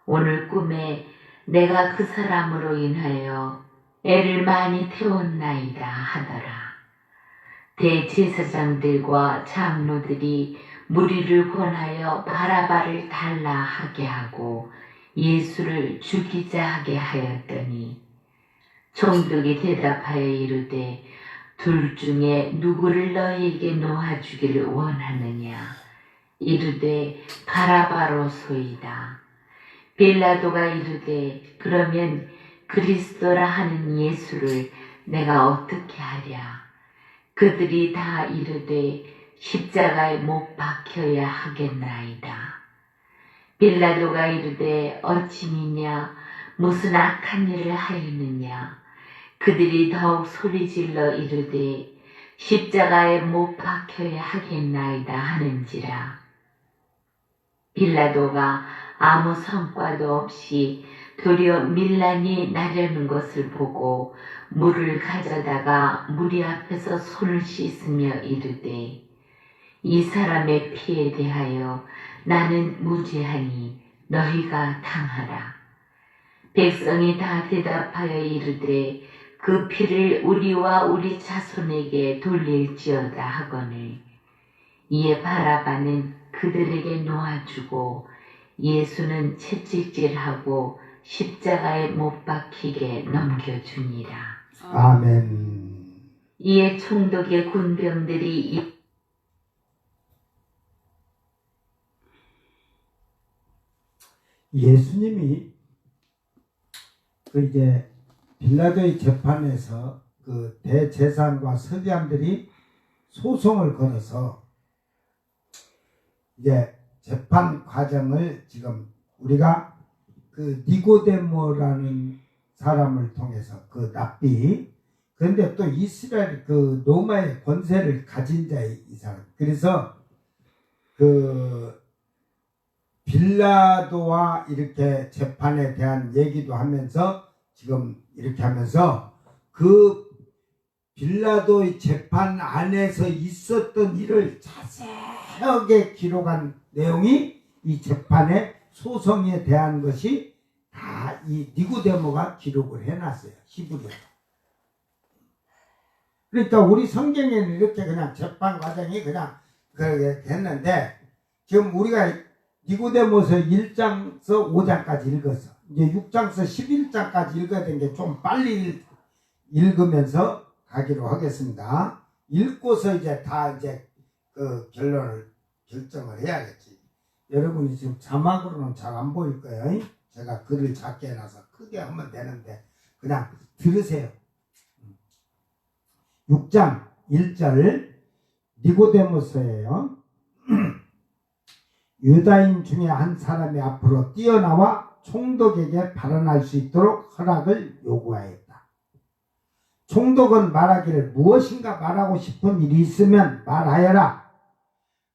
오늘 꿈에 내가 그 사람으로 인하여 애를 많이 태웠나이다 하더라. 대제사장들과 장로들이 무리를 권하여 바라바를 달라 하게 하고 예수를 죽이자 하게 하였더니 총독이 대답하여 이르되 둘 중에 누구를 너희에게 놓아주기를 원하느냐 이르되 바라바로소이다. 빌라도가 이르되 그러면 그리스도라 하는 예수를 내가 어떻게 하랴. 그들이 다 이르되 십자가에 못 박혀야 하겠나이다. 빌라도가 이르되 어찌니냐 무슨 악한 일을 하였느냐. 그들이 더욱 소리질러 이르되 십자가에 못 박혀야 하겠나이다 하는지라. 빌라도가 아무 성과도 없이 도리어 밀란이 나려는 것을 보고 물을 가져다가 무리 앞에서 손을 씻으며 이르되 이 사람의 피에 대하여 나는 무죄하니 너희가 당하라. 백성이 다 대답하여 이르되 그 피를 우리와 우리 자손에게 돌릴지어다 하거늘 이에 바라바는 그들에게 놓아주고 예수는 채찍질하고 십자가에 못 박히게 넘겨주니라. 아멘. 이에 총독의 군병들이 예수님이 그 이제 빌라도의 재판에서 그 대제사장과 서기관들이 소송을 걸어서 이제 재판 과정을 지금 우리가 그 니고데모라는 사람을 통해서 그 랍비 그런데 또 이스라엘 그 로마의 권세를 가진 자의 이 사람 그래서 그 빌라도와 이렇게 재판에 대한 얘기도 하면서 지금 이렇게 하면서 그 빌라도의 재판 안에서 있었던 일을 자세하게 기록한 내용이 이 재판의 소송에 대한 것이 다 이 니고데모가 기록을 해놨어요. 히브리어. 그러니까 우리 성경에는 이렇게 그냥 재판 과정이 그냥 그렇게 됐는데 지금 우리가 니고데모서 1장서 5장까지 읽었어. 이제 6장서 11장까지 읽어야 되는 게 좀 빨리 읽으면서 가기로 하겠습니다. 읽고서 이제 다 이제 그 결정을 해야겠지. 여러분이 지금 자막으로는 잘 안 보일 거예요. 제가 글을 작게 해놔서 크게 하면 되는데 그냥 들으세요. 6장 1절 니고데모서예요. 유다인 중에 한 사람이 앞으로 뛰어나와 총독에게 발언할 수 있도록 허락을 요구하였다. 총독은 말하기를 무엇인가 말하고 싶은 일이 있으면 말하여라.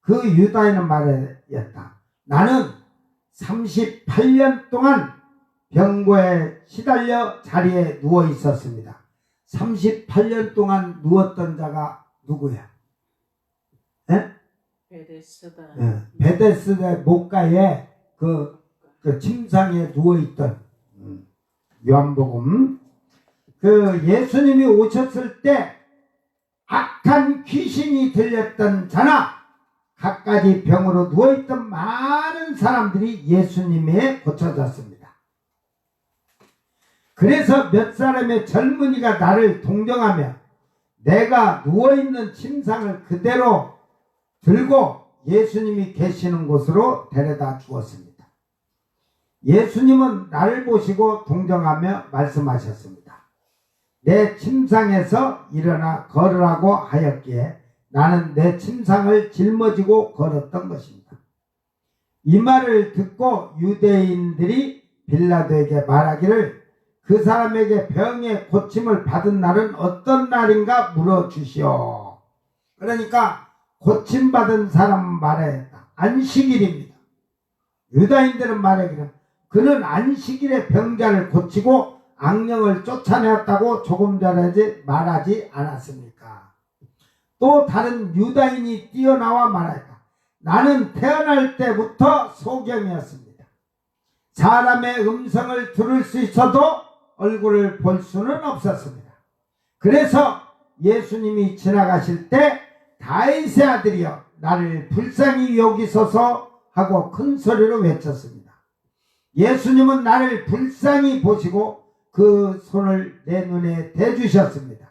그 유다인은 말하였다. 나는 38년 동안 병고에 시달려 자리에 누워 있었습니다. 38년 동안 누웠던 자가 누구야? 에? 베데스다. 베데스다 목가에 그 침상에 누워있던 요한복음 그 예수님이 오셨을 때 악한 귀신이 들렸던 자나 갖가지 병으로 누워있던 많은 사람들이 예수님에 고쳐졌습니다. 그래서 몇 사람의 젊은이가 나를 동정하며 내가 누워있는 침상을 그대로 들고 예수님이 계시는 곳으로 데려다 주었습니다. 예수님은 나를 보시고 동정하며 말씀하셨습니다. 내 침상에서 일어나 걸으라고 하였기에 나는 내 침상을 짊어지고 걸었던 것입니다. 이 말을 듣고 유대인들이 빌라도에게 말하기를 그 사람에게 병의 고침을 받은 날은 어떤 날인가 물어주시오. 그러니까 고침받은 사람 말했다. 안식일입니다. 유다인들은 말하기를 그는 안식일에 병자를 고치고 악령을 쫓아내었다고 조금 전에 말하지 않았습니까? 또 다른 유다인이 뛰어나와 말했다. 나는 태어날 때부터 소경이었습니다. 사람의 음성을 들을 수 있어도 얼굴을 볼 수는 없었습니다. 그래서 예수님이 지나가실 때 다윗의 아들이여 나를 불쌍히 여기소서 하고 큰 소리로 외쳤습니다. 예수님은 나를 불쌍히 보시고 그 손을 내 눈에 대주셨습니다.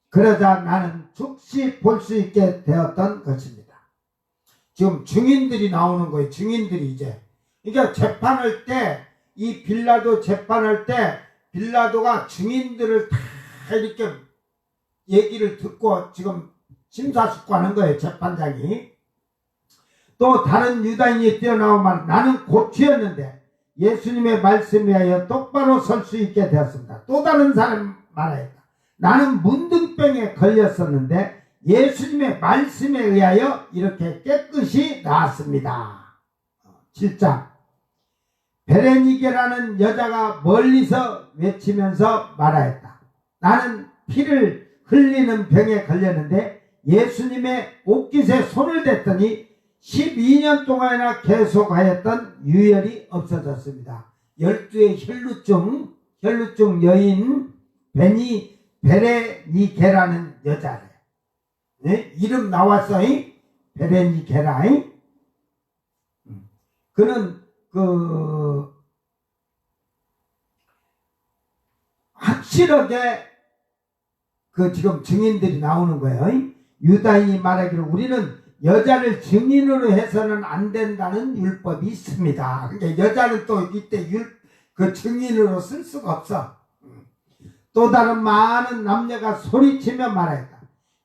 그러자 나는 즉시 볼 수 있게 되었던 것입니다. 지금 증인들이 나오는 거예요. 증인들이 이제. 그러니까 재판할 때, 이 빌라도 재판할 때 빌라도가 증인들을 다 이렇게 얘기를 듣고 지금 심사숙고하는 거예요. 재판장이. 또 다른 유다인이 뛰어나와 말 나는 고치었는데 예수님의 말씀에 의하여 똑바로 설 수 있게 되었습니다. 또 다른 사람 말하였다. 나는 문둥병에 걸렸었는데 예수님의 말씀에 의하여 이렇게 깨끗이 나았습니다. 7장 베레니게라는 여자가 멀리서 외치면서 말하였다. 나는 피를 흘리는 병에 걸렸는데 예수님의 옷깃에 손을 댔더니 12년 동안이나 계속하였던 유혈이 없어졌습니다. 12의 혈루증 여인 베레니게라는 여자래요. 네? 이름 나왔어. 베레니게라. 그는 확실하게 지금 증인들이 나오는 거예요. 유다인이 말하기를 우리는 여자를 증인으로 해서는 안 된다는 율법이 있습니다. 그러니까 여자는 또 이때 증인으로 쓸 수가 없어. 또 다른 많은 남녀가 소리치며 말했다.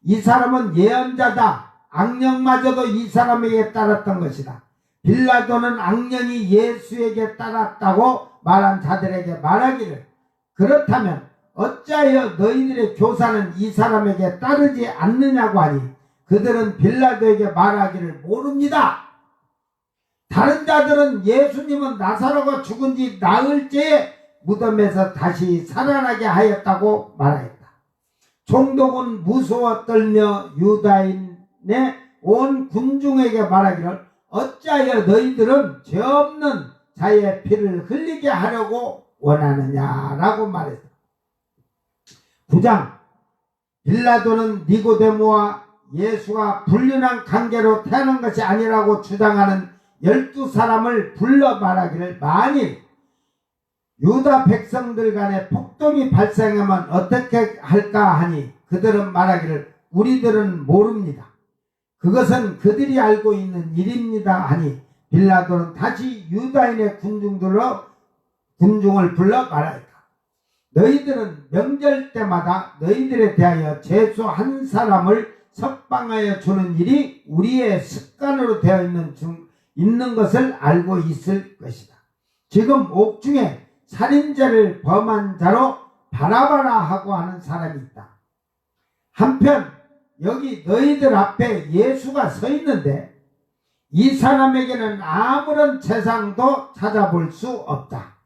이 사람은 예언자다. 악령마저도 이 사람에게 따랐던 것이다. 빌라도는 악령이 예수에게 따랐다고 말한 자들에게 말하기를 그렇다면 어찌하여 너희들의 교사는 이 사람에게 따르지 않느냐고 하니 그들은 빌라도에게 말하기를 모릅니다. 다른 자들은 예수님은 나사로가 죽은 지 나흘째에 무덤에서 다시 살아나게 하였다고 말하였다. 총독은 무서워 떨며 유다인의 온 군중에게 말하기를 어찌하여 너희들은 죄 없는 자의 피를 흘리게 하려고 원하느냐라고 말했다. 9장 빌라도는 니고데모와 예수가 불륜한 관계로 태어난 것이 아니라고 주장하는 12사람을 불러 말하기를 만일 유다 백성들 간에 폭동이 발생하면 어떻게 할까 하니 그들은 말하기를 우리들은 모릅니다. 그것은 그들이 알고 있는 일입니다 하니 빌라도는 다시 유다인의 군중을 불러 말하였다. 너희들은 명절 때마다 너희들에 대하여 죄수 한 사람을 석방하여 주는 일이 우리의 습관으로 되어 있는 것을 알고 있을 것이다. 지금 옥중에 살인죄를 범한 자로 바라바라 하고 하는 사람이 있다. 한편 여기 너희들 앞에 예수가 서 있는데 이 사람에게는 아무런 재상도 찾아볼 수 없다.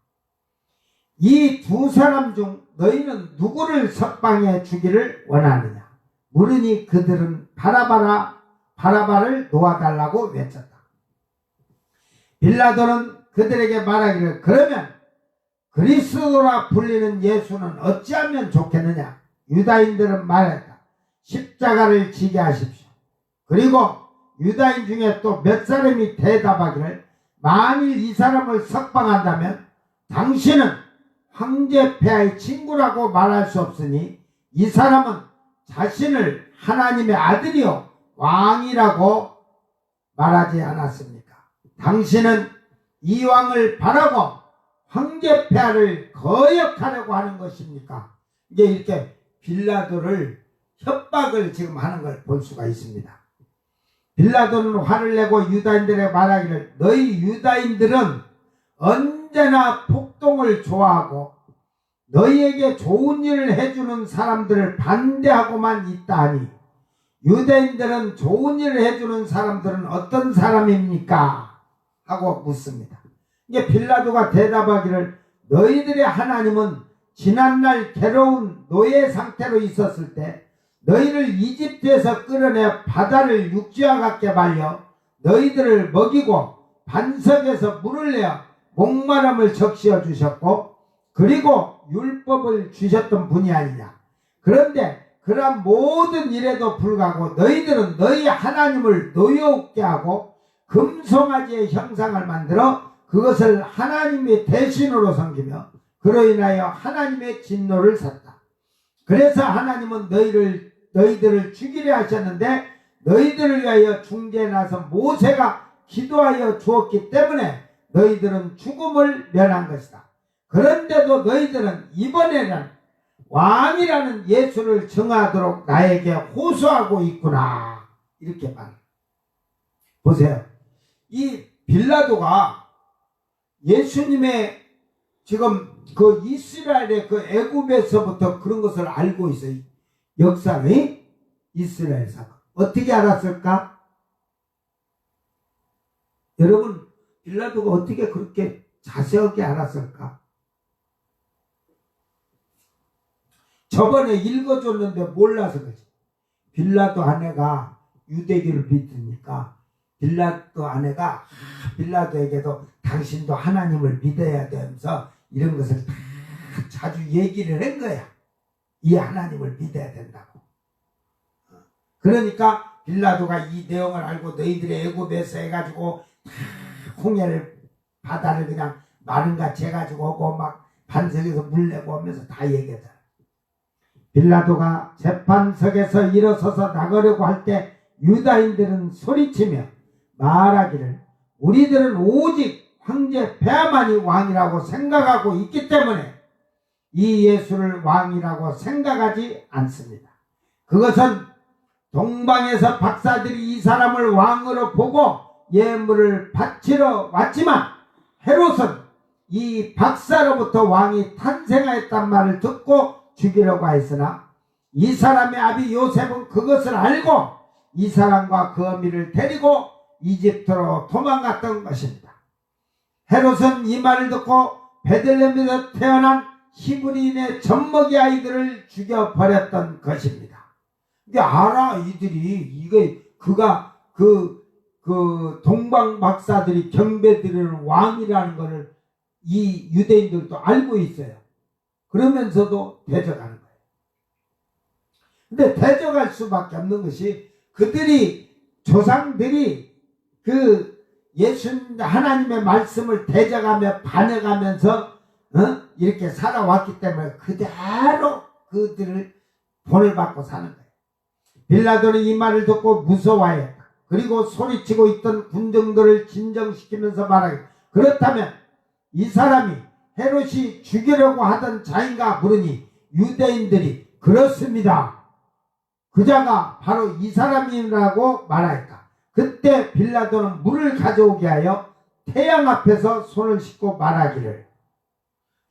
이 두 사람 중 너희는 누구를 석방해 주기를 원하느냐? 물으니 그들은 바라바를 놓아달라고 외쳤다. 빌라도는 그들에게 말하기를 그러면 그리스도라 불리는 예수는 어찌하면 좋겠느냐? 유다인들은 말했다. 십자가를 지게 하십시오. 그리고 유다인 중에 또 몇 사람이 대답하기를 만일 이 사람을 석방한다면 당신은 황제 폐하의 친구라고 말할 수 없으니 이 사람은 자신을 하나님의 아들이요 왕이라고 말하지 않았습니까? 당신은 이 왕을 바라고 황제 폐하를 거역하려고 하는 것입니까? 이제 이렇게 빌라도를 협박을 지금 하는 걸 볼 수가 있습니다. 빌라도는 화를 내고 유다인들에게 말하기를 너희 유다인들은 언제나 폭동을 좋아하고 너희에게 좋은 일을 해주는 사람들을 반대하고만 있다 하니 유대인들은 좋은 일을 해주는 사람들은 어떤 사람입니까? 하고 묻습니다. 이게 빌라도가 대답하기를 너희들의 하나님은 지난날 괴로운 노예 상태로 있었을 때 너희를 이집트에서 끌어내 바다를 육지와 같게 말려 너희들을 먹이고 반석에서 물을 내어 목마름을 적시어 주셨고 그리고 율법을 주셨던 분이 아니냐. 그런데 그러한 모든 일에도 불구하고 너희들은 너희 하나님을 노여웃게 하고 금송아지의 형상을 만들어 그것을 하나님의 대신으로 섬기며 그로 인하여 하나님의 진노를 샀다. 그래서 하나님은 너희들을 죽이려 하셨는데 너희들을 위하여 중재에 나서 모세가 기도하여 주었기 때문에 너희들은 죽음을 면한 것이다. 그런데도 너희들은 이번에는 왕이라는 예수를 정하도록 나에게 호소하고 있구나. 이렇게 말합니다. 보세요. 이 빌라도가 예수님의 지금 그 이스라엘의 그 애굽에서부터 그런 것을 알고 있어요. 역사의 이스라엘 사건. 어떻게 알았을까? 여러분, 빌라도가 어떻게 그렇게 자세하게 알았을까? 저번에 읽어줬는데 몰라서 그렇지. 빌라도 아내가 유대교를 믿으니까 빌라도 아내가 빌라도에게도 당신도 하나님을 믿어야 되면서 이런 것을 다 자주 얘기를 한 거야. 이 하나님을 믿어야 된다고. 그러니까 빌라도가 이 내용을 알고 너희들의 애굽에서 해가지고 다 홍해를 바다를 그냥 마른같이 해가지고 오고 막 반석에서 물 내고 오면서 다 얘기하잖아. 빌라도가 재판석에서 일어서서 나가려고 할 때 유다인들은 소리치며 말하기를 우리들은 오직 황제 폐하만이 왕이라고 생각하고 있기 때문에 이 예수를 왕이라고 생각하지 않습니다. 그것은 동방에서 박사들이 이 사람을 왕으로 보고 예물을 바치러 왔지만 헤롯은 이 박사로부터 왕이 탄생하였단 말을 듣고 죽이려고 했으나 이 사람의 아비 요셉은 그것을 알고 이 사람과 그 어미를 데리고 이집트로 도망갔던 것입니다. 헤롯은 이 말을 듣고 베들레헴에서 태어난 히브리인의 젖먹이 아이들을 죽여버렸던 것입니다. 이게 알아 이들이 그가 그 동방 박사들이 경배드리는 왕이라는 것을 이 유대인들도 알고 있어요. 그러면서도 대적하는 거예요. 근데 대적할 수밖에 없는 것이 그들이 조상들이 그 하나님의 말씀을 대적하며 반역하면서 이렇게 살아왔기 때문에 그대로 그들을 본을 받고 사는 거예요. 빌라도는 이 말을 듣고 무서워했다. 그리고 소리치고 있던 군중들을 진정시키면서 말하기 그렇다면 이 사람이 헤롯이 죽이려고 하던 자인가 물으니 유대인들이 그렇습니다. 그자가 바로 이 사람이라고 말하였다. 그때 빌라도는 물을 가져오게 하여 태양 앞에서 손을 씻고 말하기를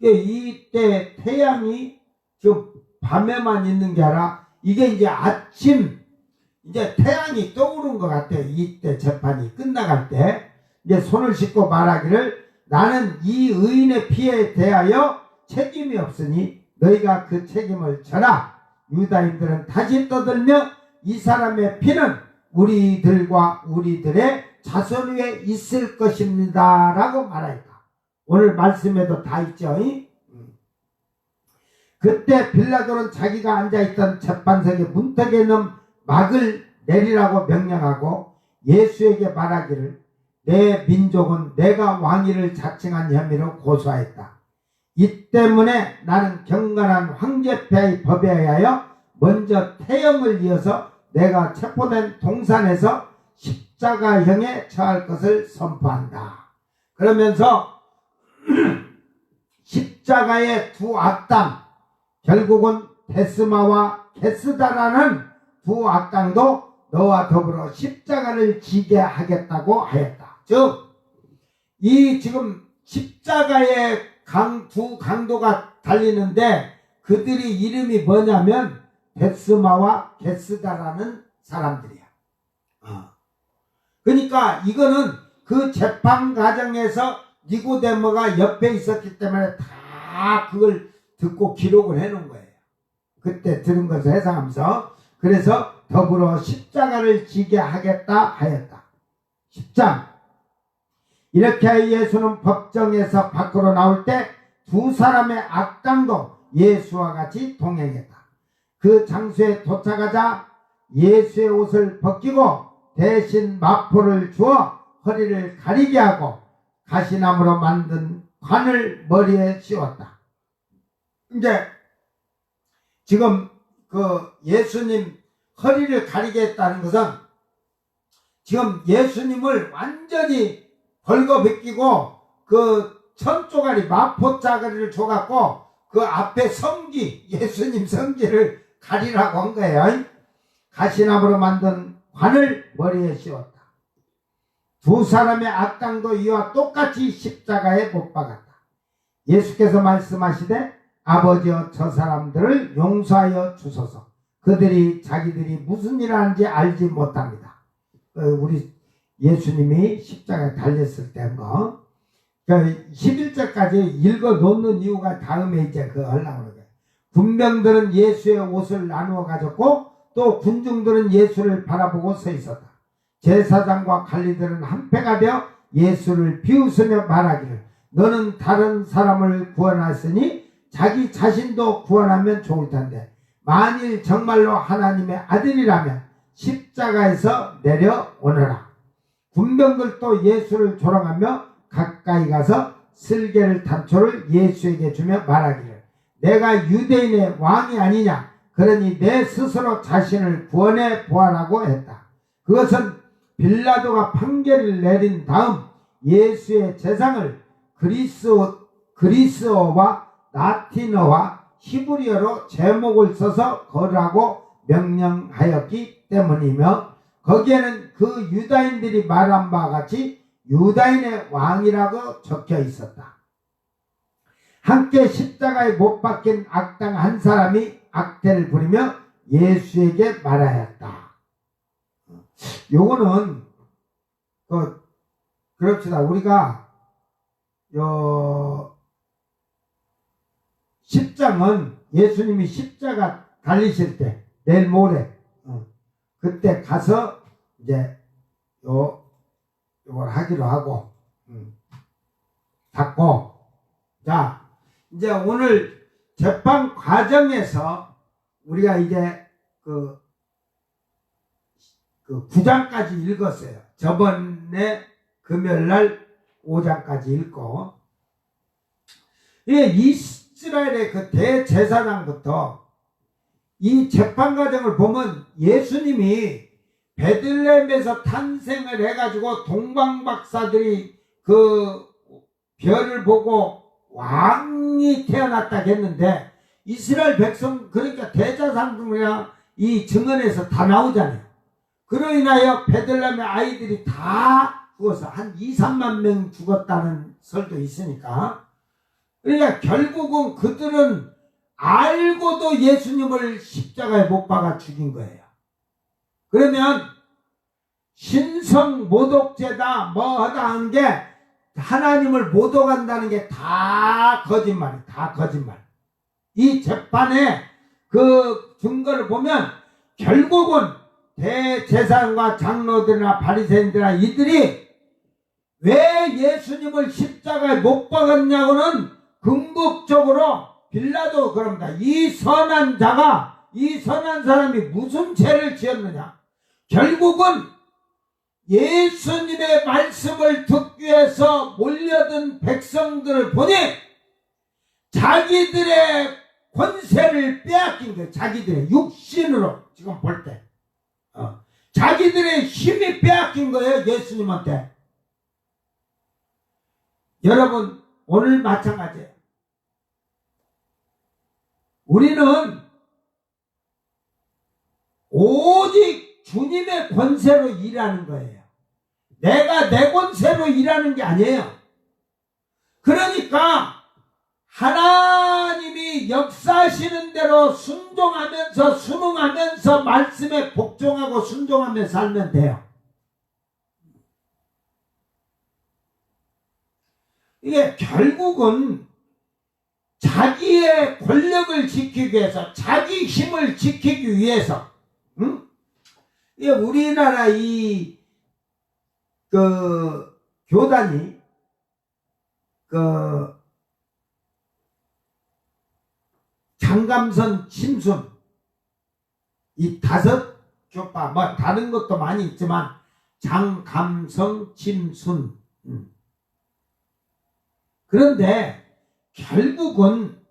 이때 태양이 저 밤에만 있는 게 아니라 이게 이제 아침 이제 태양이 떠오른 것 같아요. 이때 재판이 끝나갈 때 이제 손을 씻고 말하기를 나는 이 의인의 피에 대하여 책임이 없으니 너희가 그 책임을 져라. 유다인들은 다시 떠들며 이 사람의 피는 우리들과 우리들의 자손 위에 있을 것입니다 라고 말하였다. 오늘 말씀에도 다 있죠. 그때 빌라도는 자기가 앉아있던 재판석의 문턱에 있는 막을 내리라고 명령하고 예수에게 말하기를 내 민족은 내가 왕위를 자칭한 혐의로 고소하였다. 이 때문에 나는 경건한 황제폐하의 법에 의하여 먼저 태형을 이어서 내가 체포된 동산에서 십자가형에 처할 것을 선포한다. 그러면서 십자가의 두 악당, 결국은 데스마와 게스다라는 두 악당도 너와 더불어 십자가를 지게 하겠다고 하였다. 즉, 이 지금 십자가의 두 강도가 달리는데 그들이 이름이 뭐냐면 데스마와 게스다라는 사람들이야. 그러니까 이거는 그 재판 과정에서 니고데모가 옆에 있었기 때문에 다 그걸 듣고 기록을 해놓은 거예요. 그때 들은 것을 해석하면서. 그래서 더불어 십자가를 지게 하겠다 하였다. 10장. 이렇게 하여 예수는 법정에서 밖으로 나올 때 두 사람의 악당도 예수와 같이 동행했다. 그 장소에 도착하자 예수의 옷을 벗기고 대신 마포를 주어 허리를 가리게 하고 가시나무로 만든 관을 머리에 씌웠다. 이제 지금 그 예수님 허리를 가리게 했다는 것은 지금 예수님을 완전히 벌거벗기고 그 천조가리 마포짜가리를 줘갖고 그 앞에 성기, 예수님 성기를 가리라고 한 거예요. 가시나무로 만든 관을 머리에 씌웠다. 두 사람의 악당도 이와 똑같이 십자가에 못 박았다. 예수께서 말씀하시되 아버지여 저 사람들을 용서하여 주소서. 그들이 자기들이 무슨 일을 하는지 알지 못합니다. 우리 예수님이 십자가에 달렸을 때 한 거. 11절까지 읽어 놓는 이유가 다음에 이제 그거 하려고 그래요. 군병들은 예수의 옷을 나누어 가졌고 또 군중들은 예수를 바라보고 서 있었다. 제사장과 관리들은 한패가 되어 예수를 비웃으며 말하기를 너는 다른 사람을 구원하였으니 자기 자신도 구원하면 좋을 텐데 만일 정말로 하나님의 아들이라면 십자가에서 내려오너라. 군병들도 예수를 조롱하며 가까이 가서 쓸개를 단초를 예수에게 주며 말하기를 내가 유대인의 왕이 아니냐 그러니 내 스스로 자신을 구원해 보아라고 했다. 그것은 빌라도가 판결을 내린 다음 예수의 재상을 그리스어와 라틴어와 히브리어로 제목을 써서 거르라고 명령하였기 때문이며 거기에는 그 유다인들이 말한 바와 같이 유다인의 왕이라고 적혀 있었다. 함께 십자가에 못 박힌 악당 한 사람이 악대를 부리며 예수에게 말하였다. 요거는 그럽시다. 우리가 10장은 예수님이 십자가 달리실 때 내일 모레 그때 가서 이제 요걸 하기로 하고 닫고 자 이제 오늘 재판 과정에서 우리가 이제 그 9장까지 읽었어요. 저번에 금요일날 5장까지 읽고 이스라엘의 그 대제사장부터 이 재판 과정을 보면 예수님이 베들레헴에서 탄생을 해가지고 동방박사들이 그 별을 보고 왕이 태어났다 했는데 이스라엘 백성 그러니까 대제사장들이나 이 증언에서 다 나오잖아요. 그로 인하여 베들레헴의 아이들이 다 죽어서 한 2-3만 명 죽었다는 설도 있으니까 그러니까 결국은 그들은 알고도 예수님을 십자가에 못 박아 죽인 거예요. 그러면 신성 모독죄다 뭐하다 하는 게 하나님을 모독한다는 게 다 거짓말이에요. 다 거짓말. 이 재판에 그 증거를 보면 결국은 대제사장과 장로들이나 바리새인들이나 이들이 왜 예수님을 십자가에 못 박았냐고는 궁극적으로 빌라도 그럽니다. 이 선한 자가 이 선한 사람이 무슨 죄를 지었느냐. 결국은 예수님의 말씀을 듣기 위해서 몰려든 백성들을 보니 자기들의 권세를 빼앗긴 거예요. 자기들의 육신으로 지금 볼 때 자기들의 힘이 빼앗긴 거예요. 예수님한테. 여러분 오늘 마찬가지예요. 우리는 오직 주님의 권세로 일하는 거예요. 내가 내 권세로 일하는 게 아니에요. 그러니까 하나님이 역사하시는 대로 순종하면서 순응하면서 말씀에 복종하고 순종하며 살면 돼요. 이게 결국은 자기의 권력을 지키기 위해서, 자기 힘을 지키기 위해서, 이게 우리나라 교단이 장감선, 침순, 이 5 교파, 뭐 다른 것도 많이 있지만 장감성, 침순. 그런데 결국은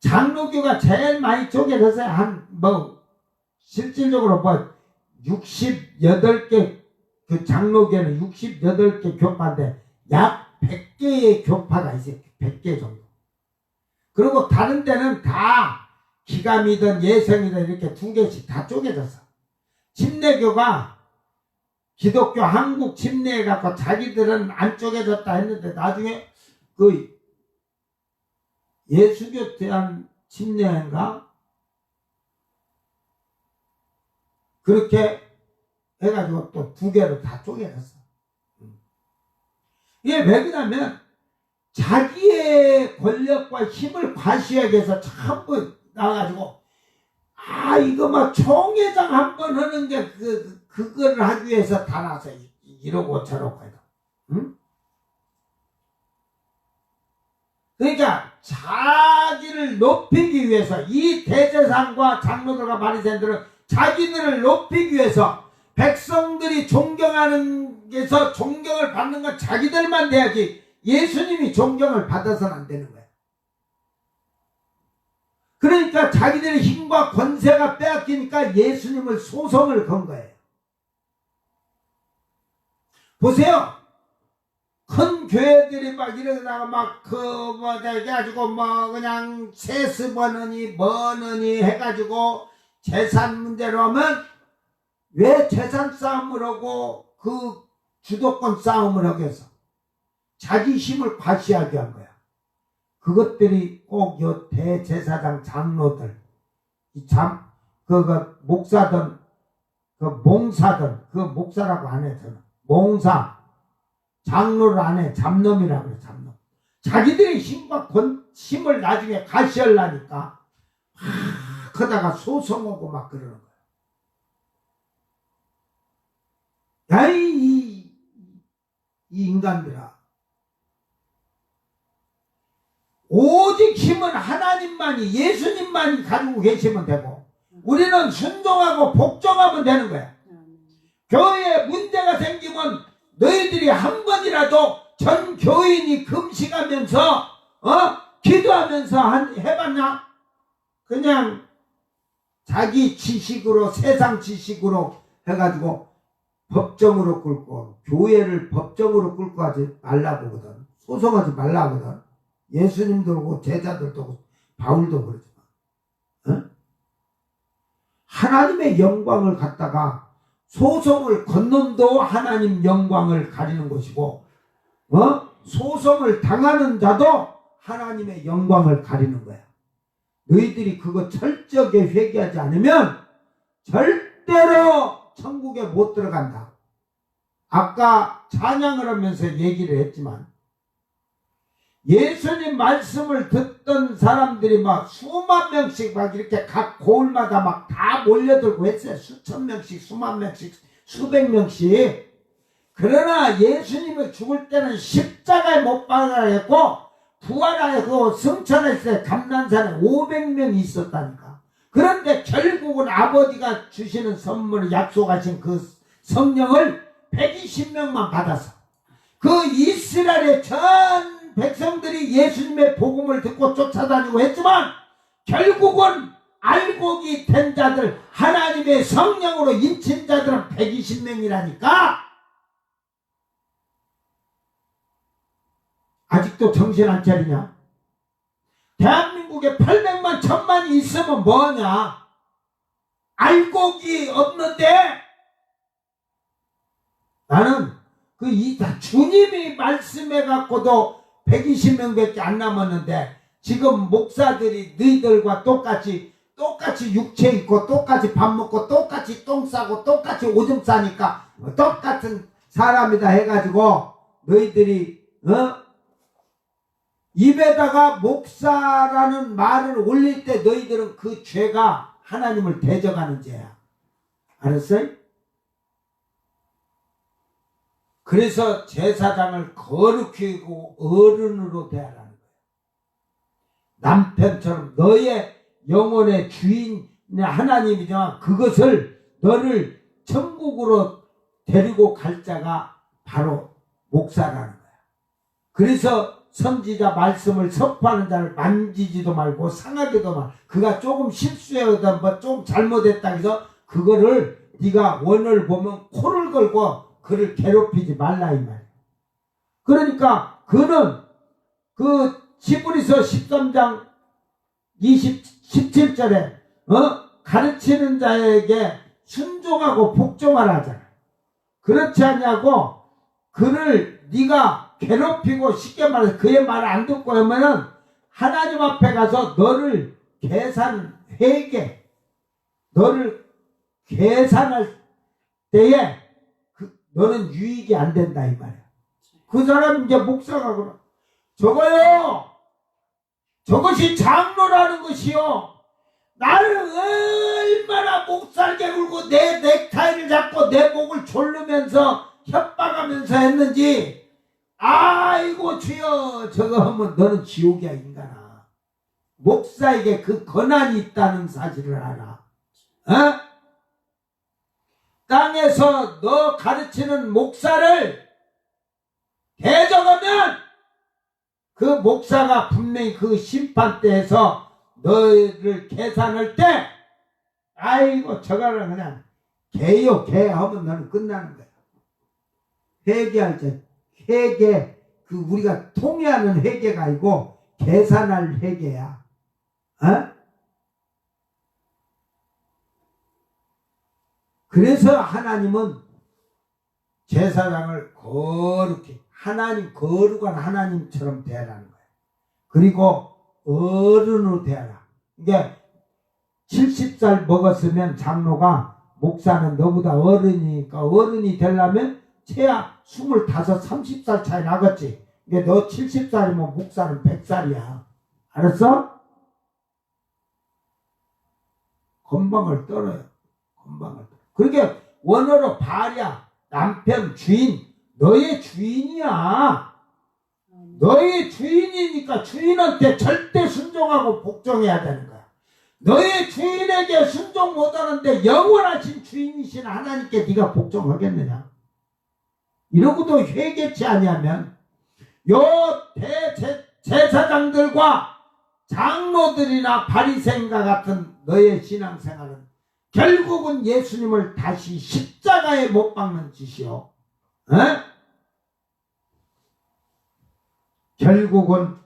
장로교가 제일 많이 쪼개져서 실질적으로 68개, 그 장로교는 68개 교파인데 약 100개의 교파가 있어요. 100개 정도. 그리고 다른 데는 다 기감이든 예성이든 이렇게 2개씩 다 쪼개졌어. 침례교가 기독교 한국 침례해 갖고 자기들은 안 쪼개졌다 했는데 나중에 그 예수교 대한 침례인가 그렇게 해가지고 또 2개로 다 쪼개졌어. 이게 왜 그러냐면 자기의 권력과 힘을 과시하기 위해서 전부 나와가지고 이거 막 총회장 한 번 하는 게 그걸 하기 위해서 다 나서 이러고 저러고 해도. 그러니까 자기를 높이기 위해서 이 대제사장과 장로들과 바리새인들은 자기들을 높이기 위해서 백성들이 존경하는 데서 존경을 받는 건 자기들만 돼야지 예수님이 존경을 받아서는 안 되는 거야. 그러니까 자기들의 힘과 권세가 빼앗기니까 예수님을 소송을 건 거예요. 보세요. 큰 교회들이 막 이러다가 해가지고 그냥 세습하느니 뭐느니 해가지고 재산 문제로 하면 왜 재산 싸움을 하고 그 주도권 싸움을 하겠어? 자기 힘을 과시하게 한 거야. 그것들이 꼭 요 대제사장 장로들, 목사든, 몽사든, 목사라고 안 해, 저는. 몽사, 장로를 안 해, 잡놈이라고 그래, 잡놈. 자기들의 힘을 나중에 과시하려니까, 그러다가 소송하고 막 그러는 거야. 야, 이 인간들아. 오직 힘은 하나님만이, 예수님만이 가지고 계시면 되고 우리는 순종하고 복종하면 되는 거야. 교회에 문제가 생기면 너희들이 한 번이라도 전 교인이 금식하면서 기도하면서 해봤냐? 그냥 자기 지식으로, 세상 지식으로 해가지고 법정으로 끌고, 교회를 법정으로 끌고 하지 말라고 하거든. 소송하지 말라고 하거든. 예수님도 그렇고 제자들도 그렇고 바울도 그러지만 하나님의 영광을 갖다가 소송을 건 놈도 하나님 영광을 가리는 것이고 소송을 당하는 자도 하나님의 영광을 가리는 거야. 너희들이 그거 철저하게 회개하지 않으면 절대로 천국에 못 들어간다. 아까 찬양을 하면서 얘기를 했지만 예수님 말씀을 듣던 사람들이 막 수만 명씩 막 이렇게 각 고을마다 막 다 몰려들고 했어요. 수천 명씩, 수만 명씩, 수백 명씩. 그러나 예수님이 죽을 때는 십자가에 못 박아냈고 부활하고 승천했을 때 감난산에 500명이 있었다니까. 그런데 결국은 아버지가 주시는 선물을 약속하신 그 성령을 120명만 받아서 그 이스라엘의 전 백성들이 예수님의 복음을 듣고 쫓아다니고 했지만 결국은 알곡이 된 자들, 하나님의 성령으로 인친 자들은 120명이라니까. 아직도 정신 안 차리냐? 대한민국에 800만 1000만이 있으면 뭐냐? 알곡이 없는데 나는 주님이 말씀해 갖고도 120명밖에 안 남았는데 지금 목사들이 너희들과 똑같이 육체 있고 똑같이 밥 먹고 똑같이 똥 싸고 똑같이 오줌 싸니까 똑같은 사람이다 해가지고 너희들이 입에다가 목사라는 말을 올릴 때 너희들은 그 죄가 하나님을 대적하는 죄야. 알았어요? 그래서 제사장을 거룩히 하고 어른으로 대하라는 거예요. 남편처럼 너의 영혼의 주인 하나님이지만 그것을 너를 천국으로 데리고 갈 자가 바로 목사라는 거야. 그래서 선지자 말씀을 선포하는 자를 만지지도 말고 상하게도 말고 그가 조금 실수해도 좀 잘못했다 해서 그거를 네가 원을 보면 코를 걸고 그를 괴롭히지 말라 이 말이야. 그러니까 그는 그 히브리서 13장 17절에 가르치는 자에게 순종하고 복종하라 하잖아. 그렇지 않냐고 그를 네가 괴롭히고 쉽게 말해서 그의 말을 안 듣고 하면은 하나님 앞에 가서 너를 너를 계산할 때에 너는 유익이 안 된다 이 말이야. 그 사람 이제 목사가 그러 저거요. 저것이 장로라는 것이요. 나를 얼마나 목살게 굴고 내 넥타이를 잡고 내 목을 졸르면서 협박하면서 했는지 아이고 주여 저거 하면 너는 지옥이야 인간아. 목사에게 그 권한이 있다는 사실을 알아. 땅에서 너 가르치는 목사를 대적하면 그 목사가 분명히 그 심판대에서 너를 계산할 때 아이고 저거는 그냥 개요 개 하면 너는 끝나는 거야. 회개할 때 회개 우리가 통회하는 회개가 아니고 계산할 회개야. 그래서 하나님은 제사장을 거룩히 거룩한 하나님처럼 대하라는 거예요. 그리고 어른으로 대하라. 이게 70살 먹었으면 장로가 목사는 너보다 어른이니까 어른이 되려면 최하 25, 30살 차이 나겠지. 이게 너 70살이면 목사는 100살이야. 알았어? 건방을 떨어요. 건방을. 그러니까 원어로 발야, 남편, 주인, 너의 주인이야. 너의 주인이니까 주인한테 절대 순종하고 복종해야 되는 거야. 너의 주인에게 순종 못하는데 영원하신 주인이신 하나님께 네가 복종하겠느냐? 이러고도 회개치 아니하면 요 제사장들과 장로들이나 바리새인과 같은 너의 신앙생활은 결국은 예수님을 다시 십자가에 못 박는 짓이요. 결국은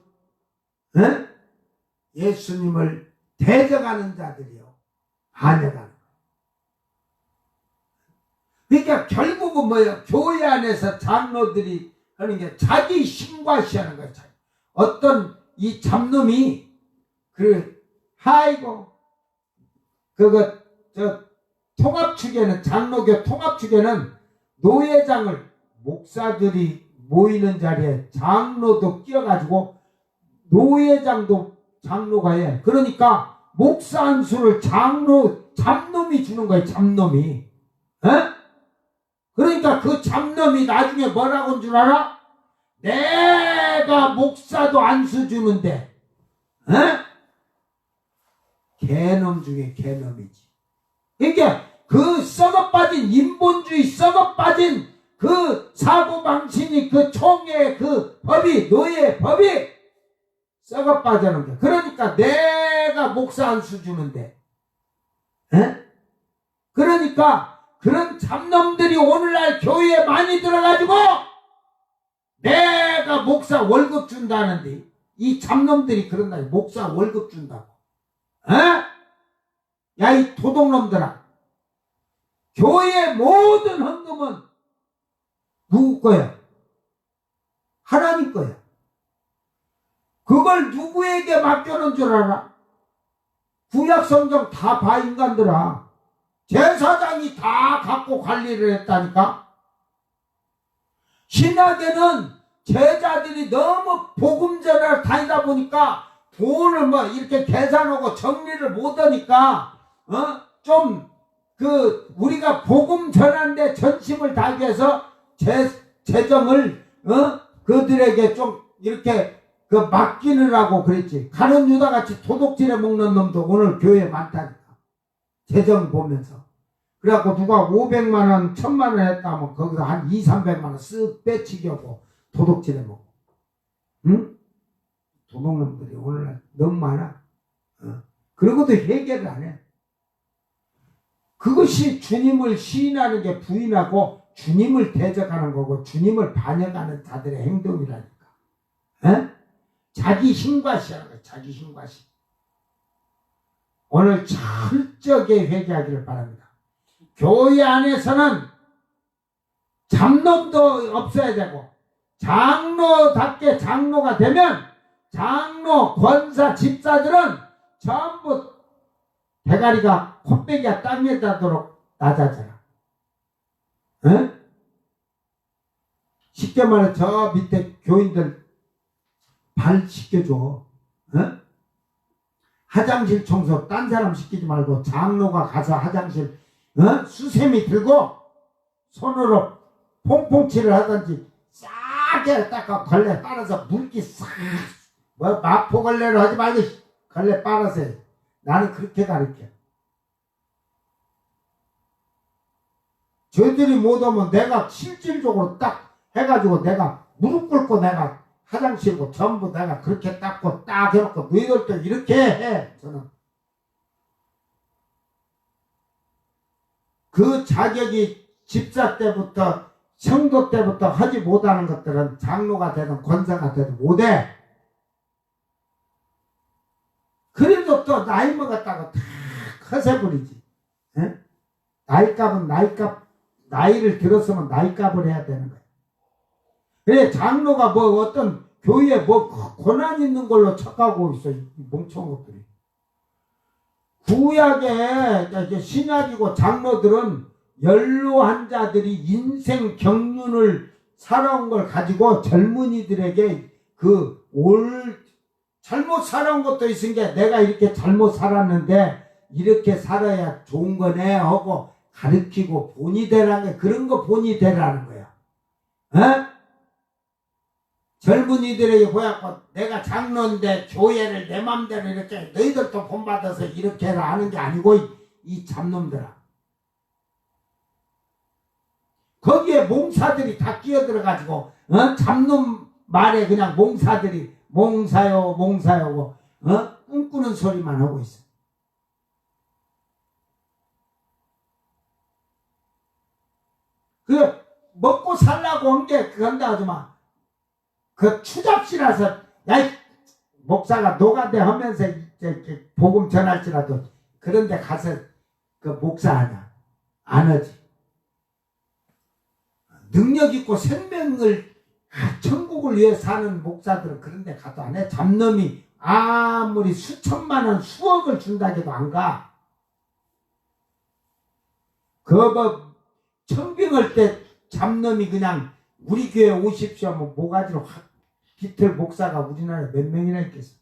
예수님을 대적하는 자들이요. 반역하는. 그러니까 결국은 뭐예요? 교회 안에서 장로들이 하는 게 자기 신과시하는 거예요. 어떤 이 잡놈이 통합축에는 장로교 통합축에는 노회장을 목사들이 모이는 자리에 장로도 끼어가지고 노회장도 장로가 해. 그러니까 목사 한 수를 잡놈이 주는 거예요. 잡놈이. 그러니까 그 잡놈이 나중에 뭐라고 한 줄 알아? 내가 목사도 안수 주는데 개놈 중에 개놈이지. 그러니까 그 썩어빠진 인본주의 썩어빠진 그 사고방식이 그 총회 그 법이 노예 법이 썩어빠지는 거야. 그러니까 내가 목사 안수 주는데 그러니까 그런 잡놈들이 오늘날 교회에 많이 들어가지고 내가 목사 월급 준다는데 이 잡놈들이 그런다. 목사 월급 준다고. 에? 야, 이 도둑놈들아. 교회의 모든 헌금은 누구 거야? 하나님 거야. 그걸 누구에게 맡겨놓은 줄 알아? 구약성경 다 봐, 인간들아. 제사장이 다 갖고 관리를 했다니까? 신학에는 제자들이 너무 복음 전을 다니다 보니까 돈을 뭐 이렇게 계산하고 정리를 못하니까, 우리가 복음 전하는데 전심을 다하기 위해서 재정을, 그들에게 좀 이렇게 맡기느라고 그랬지. 가룟 유다 같이 도둑질해 먹는 놈도 오늘 교회에 많다니까. 재정 보면서. 그래갖고 누가 500만원, 1000만원 했다면 거기서 한 200~300만원 쓱 빼치기 하고 도둑질해 먹고. 응? 도둑놈들이 오늘날 너무 많아. 그러고도 해결을 안 해. 그것이 주님을 시인하는 게 부인하고 주님을 대적하는 거고 주님을 반역하는 자들의 행동이라니까. 에? 자기 힘과시하는 거야. 자기 힘과시. 오늘 철저하게 회개하기를 바랍니다. 교회 안에서는 잡놈도 없어야 되고 장로답게 장로가 되면 장로, 권사, 집사들은 전부 대가리가 콧배기가 땅에 닿도록 낮아져라. 에? 쉽게 말해 저 밑에 교인들 발 씻겨줘. 에? 화장실 청소 딴 사람 시키지 말고 장로가 가서 화장실 수세미 들고 손으로 퐁퐁칠을 하든지 싸게 닦아 걸레 빨아서 물기 싹 마포 걸레로 하지 말고 걸레 빨아서 해. 나는 그렇게 가르쳐. 저들이 못 오면 내가 실질적으로 딱 해가지고 내가 무릎 꿇고 내가 화장실고 전부 내가 그렇게 닦고 딱 해놓고 너희들도 이렇게 해. 저는 그 자격이 집사 때부터 성도 때부터 하지 못하는 것들은 장로가 되든 권사가 되든 못해. 그래도 또 나이 먹었다고 다 커세버리지. 나이값은 나이를 들었으면 나이값을 해야 되는 거야. 그래 장로가 뭐 어떤 교회에 뭐 권한 있는 걸로 척하고 있어. 이 멍청한 것들이. 구약의 신약이고 장로들은 연로한 자들이 인생 경륜을 살아온 걸 가지고 젊은이들에게 잘못 살아온 것도 있으니까 내가 이렇게 잘못 살았는데 이렇게 살아야 좋은 거네 하고 가르치고 본이 되라는 게 그런 거 본이 되라는 거야. 젊은이들에게 보였고 내가 장로인데 교회를 내 맘대로 이렇게 너희들도 본받아서 이렇게 해라 하는 게 아니고 이 잡놈들아. 거기에 몽사들이 다 끼어들어가지고 잡놈 말에 그냥 몽사들이 몽사요 꿈꾸는 소리만 하고 있어. 그 먹고 살라고 한 게 그건다 하지마. 그 추잡시라서 야 목사가 노가대 하면서 이렇게 복음 전할지라도 그런데 가서 그 목사하냐 안 하지. 능력 있고 생명을 천국을 위해 사는 목사들은 그런데 가도 안 해. 잡놈이 아무리 수천만 원 수억을 준다해도 안 가. 그거 청빙할 때 잡놈이 그냥 우리 교회 오십시오 하면 모가지로 확 비틀 목사가 우리나라에 몇 명이나 있겠어.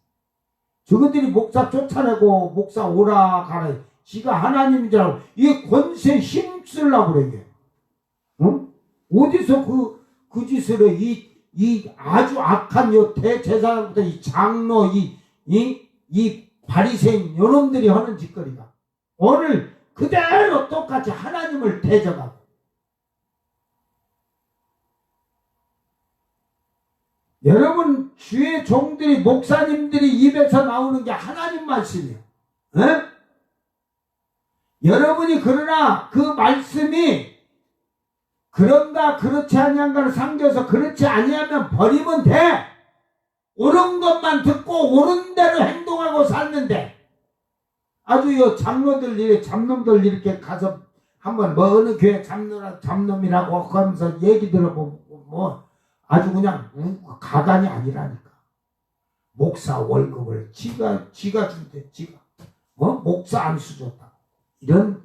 저것들이 목사 쫓아내고 목사 오라 가라. 지가 하나님인 줄 알고 이게 권세 힘쓰려고 그래 이게. 어디서 그 짓을 해. 이 아주 악한 요 대제사장부터 이 장로 이 바리새인 요놈들이 하는 짓거리가 오늘 그대로 똑같이 하나님을 대적하고. 여러분 주의 종들이 목사님들이 입에서 나오는 게 하나님 말씀이에요. 여러분이 그러나 그 말씀이 그런가 그렇지 아니한가를 삼겨서 그렇지 아니하면 버리면 돼. 옳은 것만 듣고 옳은 대로 행동하고 살는데 아주 요 장로들 잡놈들 이렇게 가서 한번 뭐 어느 교회 잡놈이라고 하면서 얘기 들어보고 뭐 아주 그냥 가관이 아니라니까. 목사 월급을 지가 준대. 지가 목사 안수 줬다. 이런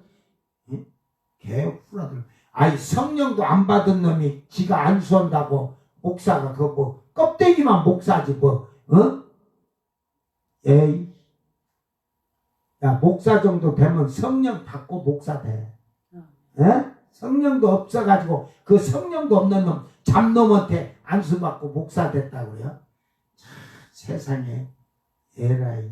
개후라들. 아니 성령도 안 받은 놈이 지가 안수한다고 목사가 그 뭐 껍데기만 목사지 뭐 에이. 야 목사 정도 되면 성령 받고 목사 돼. 에? 성령도 없어가지고 그 성령도 없는 놈 잡놈한테 안수받고 목사 됐다고요? 참, 세상에 에라이.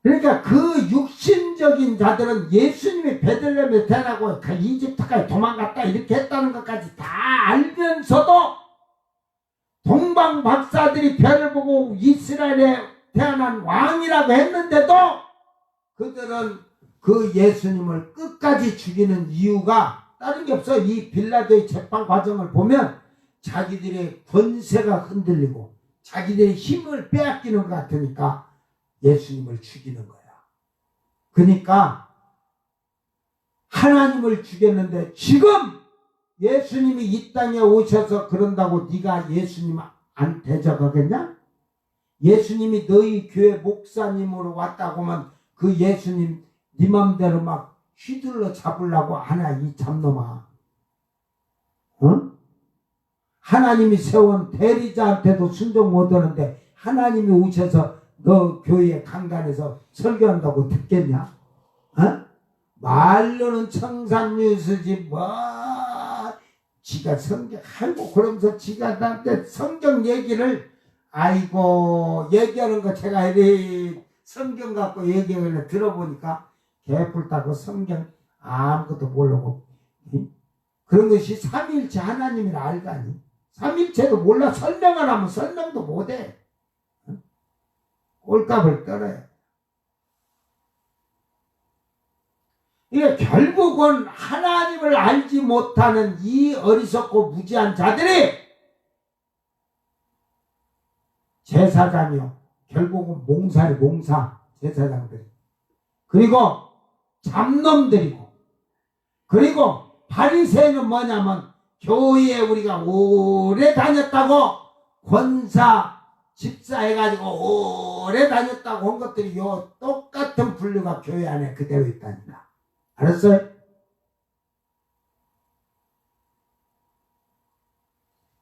그러니까 그 육신적인 자들은 예수님이 베들레헴에 태어나고 이집트까지 도망갔다 이렇게 했다는 것까지 다 알면서도 동방 박사들이 별을 보고 이스라엘에 태어난 왕이라고 했는데도 그들은 그 예수님을 끝까지 죽이는 이유가 다른 게 없어. 이 빌라도의 재판 과정을 보면 자기들의 권세가 흔들리고 자기들의 힘을 빼앗기는 것 같으니까 예수님을 죽이는 거야. 그러니까 하나님을 죽였는데 지금 예수님이 이 땅에 오셔서 그런다고 네가 예수님 안 대적하겠냐? 예수님이 너희 교회 목사님으로 왔다고 하면 그 예수님 네 맘대로 막 휘둘러 잡으려고 하나 이 잡놈아. 하나님이 세운 대리자한테도 순종 못하는데 하나님이 오셔서 너 교회 강단에서 설교한다고 듣겠냐? 말로는 청산유수지 뭐 지가 성경 아이고 그러면서 지가 나한테 성경 얘기를 아이고 얘기하는 거 제가 이리 성경 갖고 얘기를 들어보니까 개뿔따고 성경 아무것도 모르고 그런 것이 삼위일체 하나님이라 알다니. 삼위일체도 몰라. 설명을 하면 설명도 못해. 꼴값을 떨어요. 이게 결국은 하나님을 알지 못하는 이 어리석고 무지한 자들이 제사장이요. 결국은 몽사 제사장들이. 그리고 잡놈들이고. 그리고 바리새인은 뭐냐면 교회에 우리가 오래 다녔다고 권사 집사 해가지고 오래 다녔다고 한 것들이 요 똑같은 분류가 교회 안에 그대로 있다니까. 알았어요?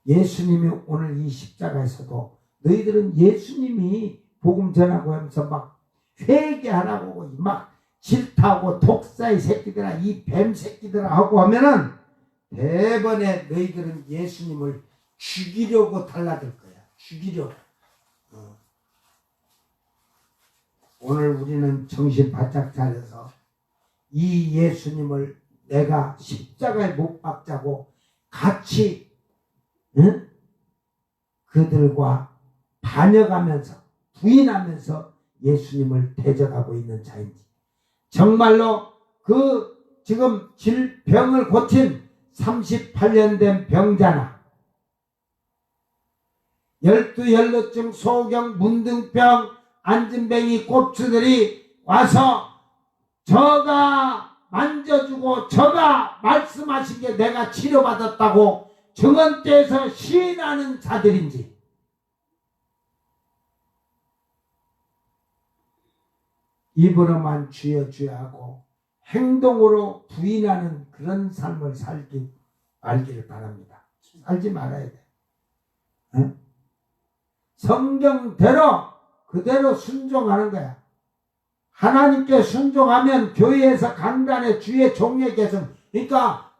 예수님이 오늘 이 십자가에서도 너희들은 예수님이 복음 전하고 하면서 막 회개하라고 막 질타하고 독사의 새끼들아 이 뱀 새끼들아 하고 하면은 대번에 너희들은 예수님을 죽이려고 달라들 거야. 죽이려고. 오늘 우리는 정신 바짝 차려서 이 예수님을 내가 십자가에 못 박자고 같이 그들과 반역하면서 부인하면서 예수님을 대적하고 있는 자인지 정말로 그 지금 질병을 고친 38년 된 병자나 12연루증 소경 문둥병 안진뱅이 꼽주들이 와서 저가 만져주고 저가 말씀하신 게 내가 치료받았다고 정언대에서 시인하는 자들인지 입으로만 주여 주여 하고 행동으로 부인하는 그런 삶을 살기 말기를 바랍니다. 살지 말아야 돼. 네? 성경대로 그대로 순종하는 거야. 하나님께 순종하면 교회에서 강단에 주의 종에게서 그러니까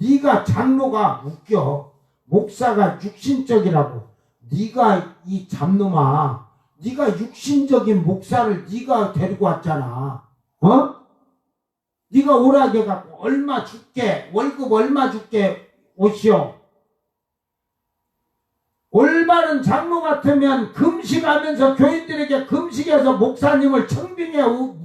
네가 장로가 웃겨. 목사가 육신적이라고. 네가 이 잡놈아. 네가 육신적인 목사를 네가 데리고 왔잖아. 네가 오라게 갖고 얼마 줄게. 월급 얼마 줄게. 오시오. 올바른 장로 같으면 금식하면서 교인들에게 금식해서 목사님을 청빙에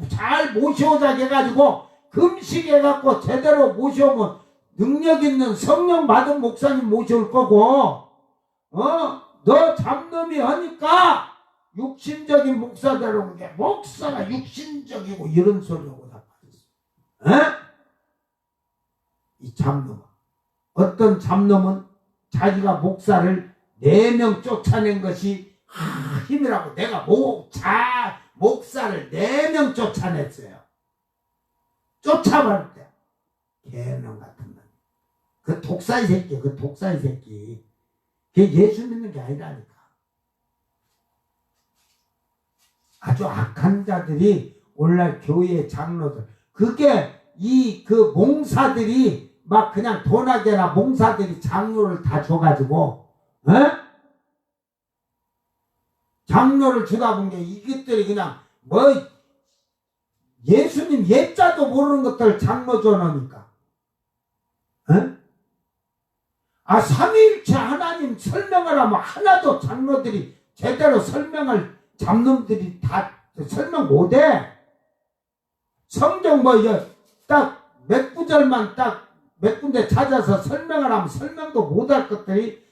잘 모셔오자 해가지고 금식해갖고 제대로 모셔오면 능력 있는 성령 받은 목사님 모셔올 거고, 너 잡놈이 하니까 육신적인 목사대로 온 게 목사가 육신적이고 이런 소리하고 다 빠졌어. 이 잡놈. 어떤 잡놈은 자기가 목사를 4명 쫓아낸 것이 힘이라고 내가 목사를 4명 쫓아냈어요. 쫓아버릴 때. 개놈 같은 놈. 그 독사의 새끼, 그 독사의 새끼. 그게 예수 믿는 게 아니라니까. 아주 악한 자들이 오늘날 교회의 장로들. 그게 그 몽사들이 막 그냥 돈하게나 몽사들이 장로를 다 줘가지고, 장로를 주다 본 게 이것들이 그냥 예수님 예자도 모르는 것들 장로 줘놓으니까. 삼위일체 하나님 설명을 하면 하나도 장로들이 제대로 설명을 잡놈들이 다 설명 못해. 성경 딱 몇 구절만 딱 몇 군데 찾아서 설명을 하면 설명도 못할 것들이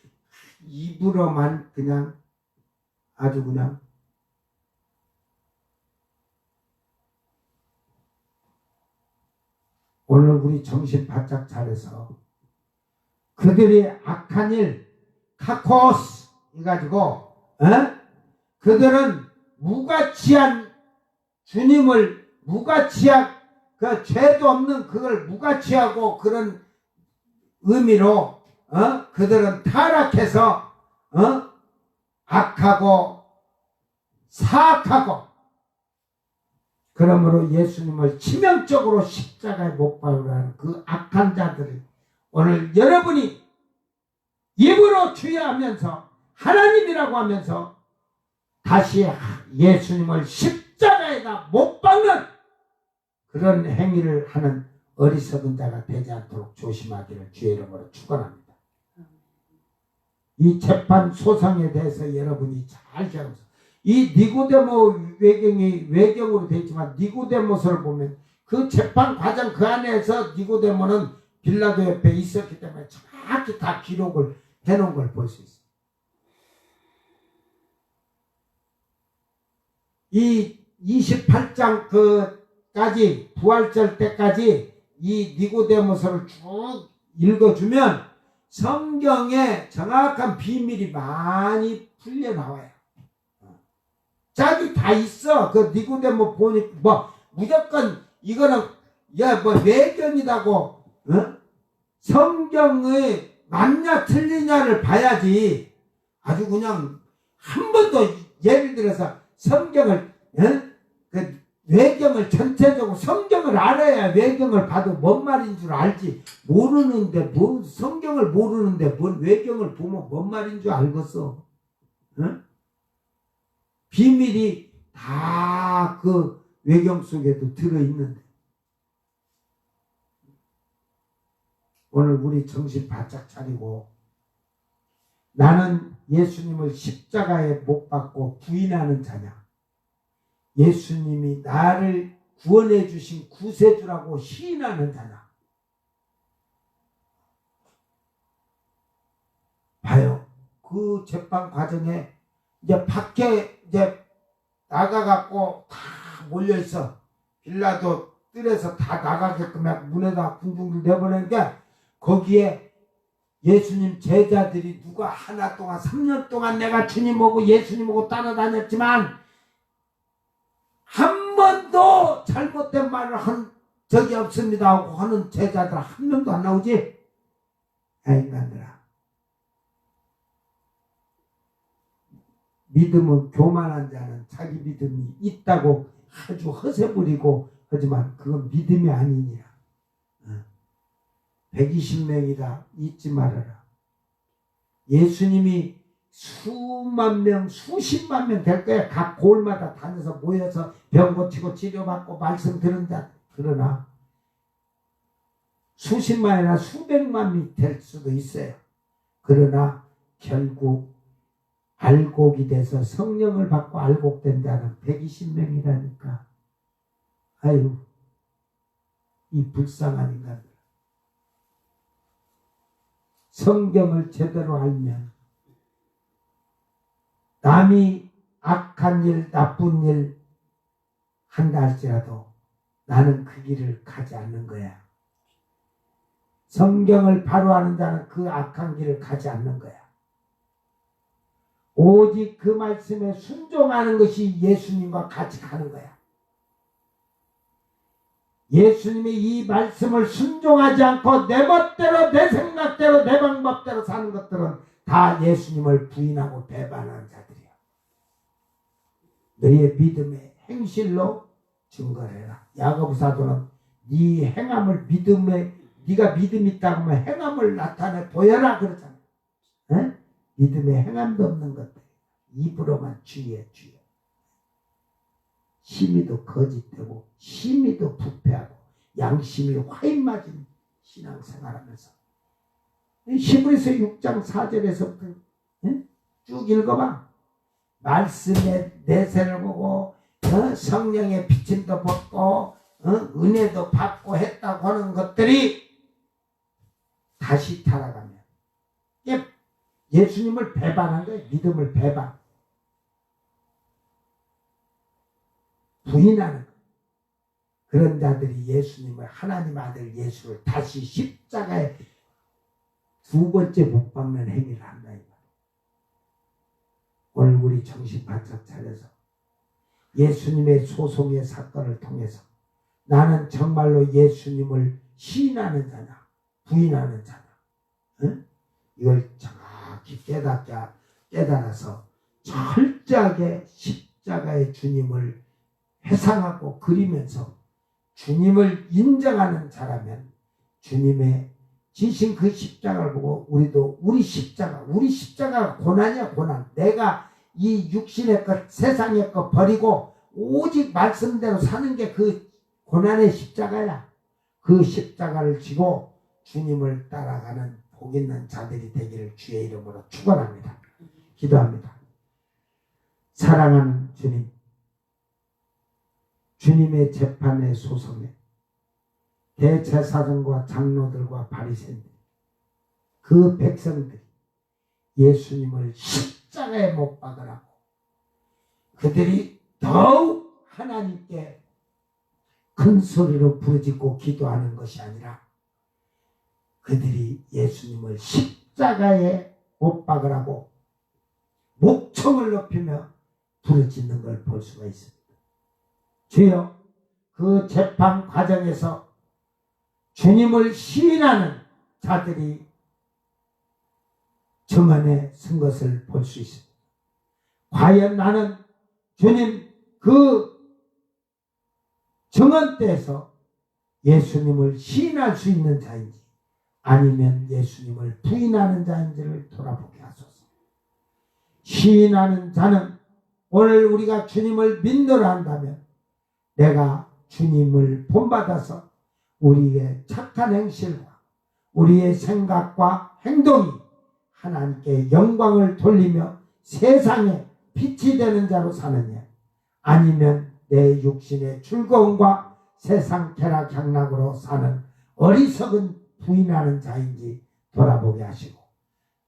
입으로만 그냥 아주 그냥 오늘 우리 정신 바짝 차려서 그들이 악한 일 카코스 해가지고 그들은 무가치한 주님을 무가치한 그 죄도 없는 그걸 무가치하고 그런 의미로 그들은 타락해서 악하고 사악하고 그러므로 예수님을 치명적으로 십자가에 못 박으라는 그 악한 자들을 오늘 여러분이 입으로 주여하면서 하나님이라고 하면서 다시 예수님을 십자가에다 못 박는 그런 행위를 하는 어리석은 자가 되지 않도록 조심하기를 주의 이름으로 축원합니다. 이 재판 소상에 대해서 여러분이 잘 생각하세요. 이 니고데모 외경으로 되어 있지만 니고데모서를 보면 그 재판 과정 그 안에서 니고데모는 빌라도 옆에 있었기 때문에 정확히 다 기록을 해놓은 걸 볼 수 있어요. 이 28장 까지 부활절 때까지 이 니고데모서를 쭉 읽어주면 성경에 정확한 비밀이 많이 풀려 나와요. 짝이 다 있어. 그 니고데모 보니 무조건 이거는 외견이라고 성경의 맞냐 틀리냐를 봐야지. 아주 그냥 한 번도 예를 들어서 성경을 그 외경을 전체적으로 성경을 알아야 외경을 봐도 뭔 말인 줄 알지. 모르는데 성경을 모르는데 뭔 외경을 보면 뭔 말인 줄 알겠어. 비밀이 다 그 외경 속에도 들어있는데 오늘 우리 정신 바짝 차리고 나는 예수님을 십자가에 못 박고 부인하는 자냐, 예수님이 나를 구원해 주신 구세주라고 시인하는 자냐. 봐요. 그 재판 과정에 이제 밖에 이제 나가갖고 다 몰려있어. 빌라도 뜰에서 다 나가게끔 문에다 군중들 내보내니까 거기에 예수님 제자들이 누가 하나 동안 3년 동안 내가 주님하고 예수님하고 따라다녔지만 한 번도 잘못된 말을 한 적이 없습니다 하고 하는 제자들 한 명도 안 나오지? 야 인간들아, 믿음은 교만한 자는 자기 믿음이 있다고 아주 허세 부리고 하지만 그건 믿음이 아니니라. 120명이다 잊지 말아라. 예수님이 수만 명 수십만 명 될 거야. 각 골마다 다녀서 모여서 병 고치고 치료받고 말씀 들은 자. 그러나 수십만이나 수백만이 될 수도 있어요. 그러나 결국 알곡이 돼서 성령을 받고 알곡된 자는 120명이라니까. 아유, 이 불쌍한 인간들. 성경을 제대로 알면 남이 악한 일, 나쁜 일 한다 할지라도 나는 그 길을 가지 않는 거야. 성경을 바로 아는 자는 그 악한 길을 가지 않는 거야. 오직 그 말씀에 순종하는 것이 예수님과 같이 가는 거야. 예수님이 이 말씀을 순종하지 않고 내 멋대로, 내 생각대로, 내 방법대로 사는 것들은 다 예수님을 부인하고 배반하는 자들이야. 너희의 믿음의 행실로 증거를 해라. 야고보 사도는 네 행함을 믿음에, 네가 믿음 있다고 하면 행함을 나타내 보여라 그러잖아. 에? 믿음에 행함도 없는 것들 입으로만 주의 주여. 심히도 거짓되고 심히도 부패하고 양심이 화인 맞은 신앙생활하면서 히브리서 6장 4절에서부터 쭉 읽어봐. 말씀의 내세를 보고 성령의 비침도 받고 은혜도 받고 했다고 하는 것들이 다시 타락하면 예수님을 배반한 거예요. 믿음을 배반. 부인하는 거예요. 그런 자들이 예수님을, 하나님 아들 예수를 다시 십자가에 두 번째 못 박는 행위를 한다. 오늘 우리 정신 바짝 차려서 예수님의 소송의 사건을 통해서 나는 정말로 예수님을 시인하는 자냐 부인하는 자냐, 응? 이걸 정확히 깨달아서 철저하게 십자가의 주님을 회상하고 그리면서 주님을 인정하는 자라면 주님의 지신 그 십자가를 보고 우리도 우리 십자가가 고난이야. 고난. 내가 이 육신의 것, 세상의 것 버리고 오직 말씀대로 사는 게 그 고난의 십자가야. 그 십자가를 지고 주님을 따라가는 복 있는 자들이 되기를 주의 이름으로 축원합니다. 기도합니다. 사랑하는 주님, 주님의 재판의 소송에 대제사장과 장로들과 바리새인들, 그 백성들이 예수님을 십자가에 못 박으라고 그들이 더욱 하나님께 큰 소리로 부르짖고 기도하는 것이 아니라 그들이 예수님을 십자가에 못 박으라고 목청을 높이며 부르짖는 걸 볼 수가 있습니다. 주여, 그 재판 과정에서 주님을 시인하는 자들이 정안에 쓴 것을 볼 수 있습니다. 과연 나는 주님 그 정언대에서 예수님을 시인할 수 있는 자인지 아니면 예수님을 부인하는 자인지를 돌아보게 하소서. 시인하는 자는 오늘 우리가 주님을 믿노라 한다면 내가 주님을 본받아서 우리의 착한 행실과 우리의 생각과 행동이 하나님께 영광을 돌리며 세상에 빛이 되는 자로 사느냐, 아니면 내 육신의 즐거움과 세상 쾌락 향락으로 사는 어리석은 부인하는 자인지 돌아보게 하시고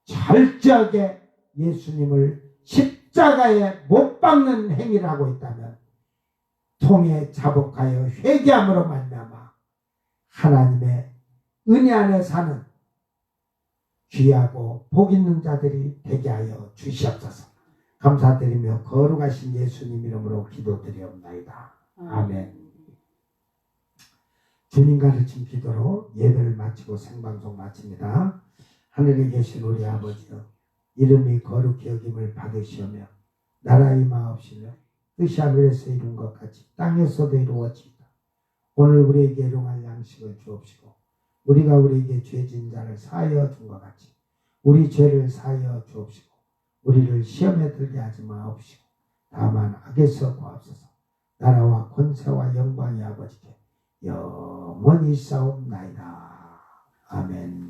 철저하게 예수님을 십자가에 못 박는 행위를 하고 있다면 통에 자복하여 회개함으로 말미암아 하나님의 은혜 안에 사는 귀하고 복 있는 자들이 되게 하여 주시옵소서. 감사드리며 거룩하신 예수님 이름으로 기도드리옵나이다. 아멘. 주님 가르친 기도로 예배를 마치고 생방송 마칩니다. 하늘에 계신 우리 아버지여, 이름이 거룩히 여김을 받으시오며 나라 임하옵시며 뜻이 하늘에서 이룬 것 같이 땅에서도 이루어지이다. 오늘 우리에게 일용할 양식을 주옵시고 우리가 우리에게 죄진 자를 사하여 준 것 같이 우리 죄를 사하여 주옵시고 우리를 시험에 들게 하지 마옵시고 다만 악에서 구하옵소서. 나라와 권세와 영광이 아버지께 영원히 있사옵나이다. 아멘.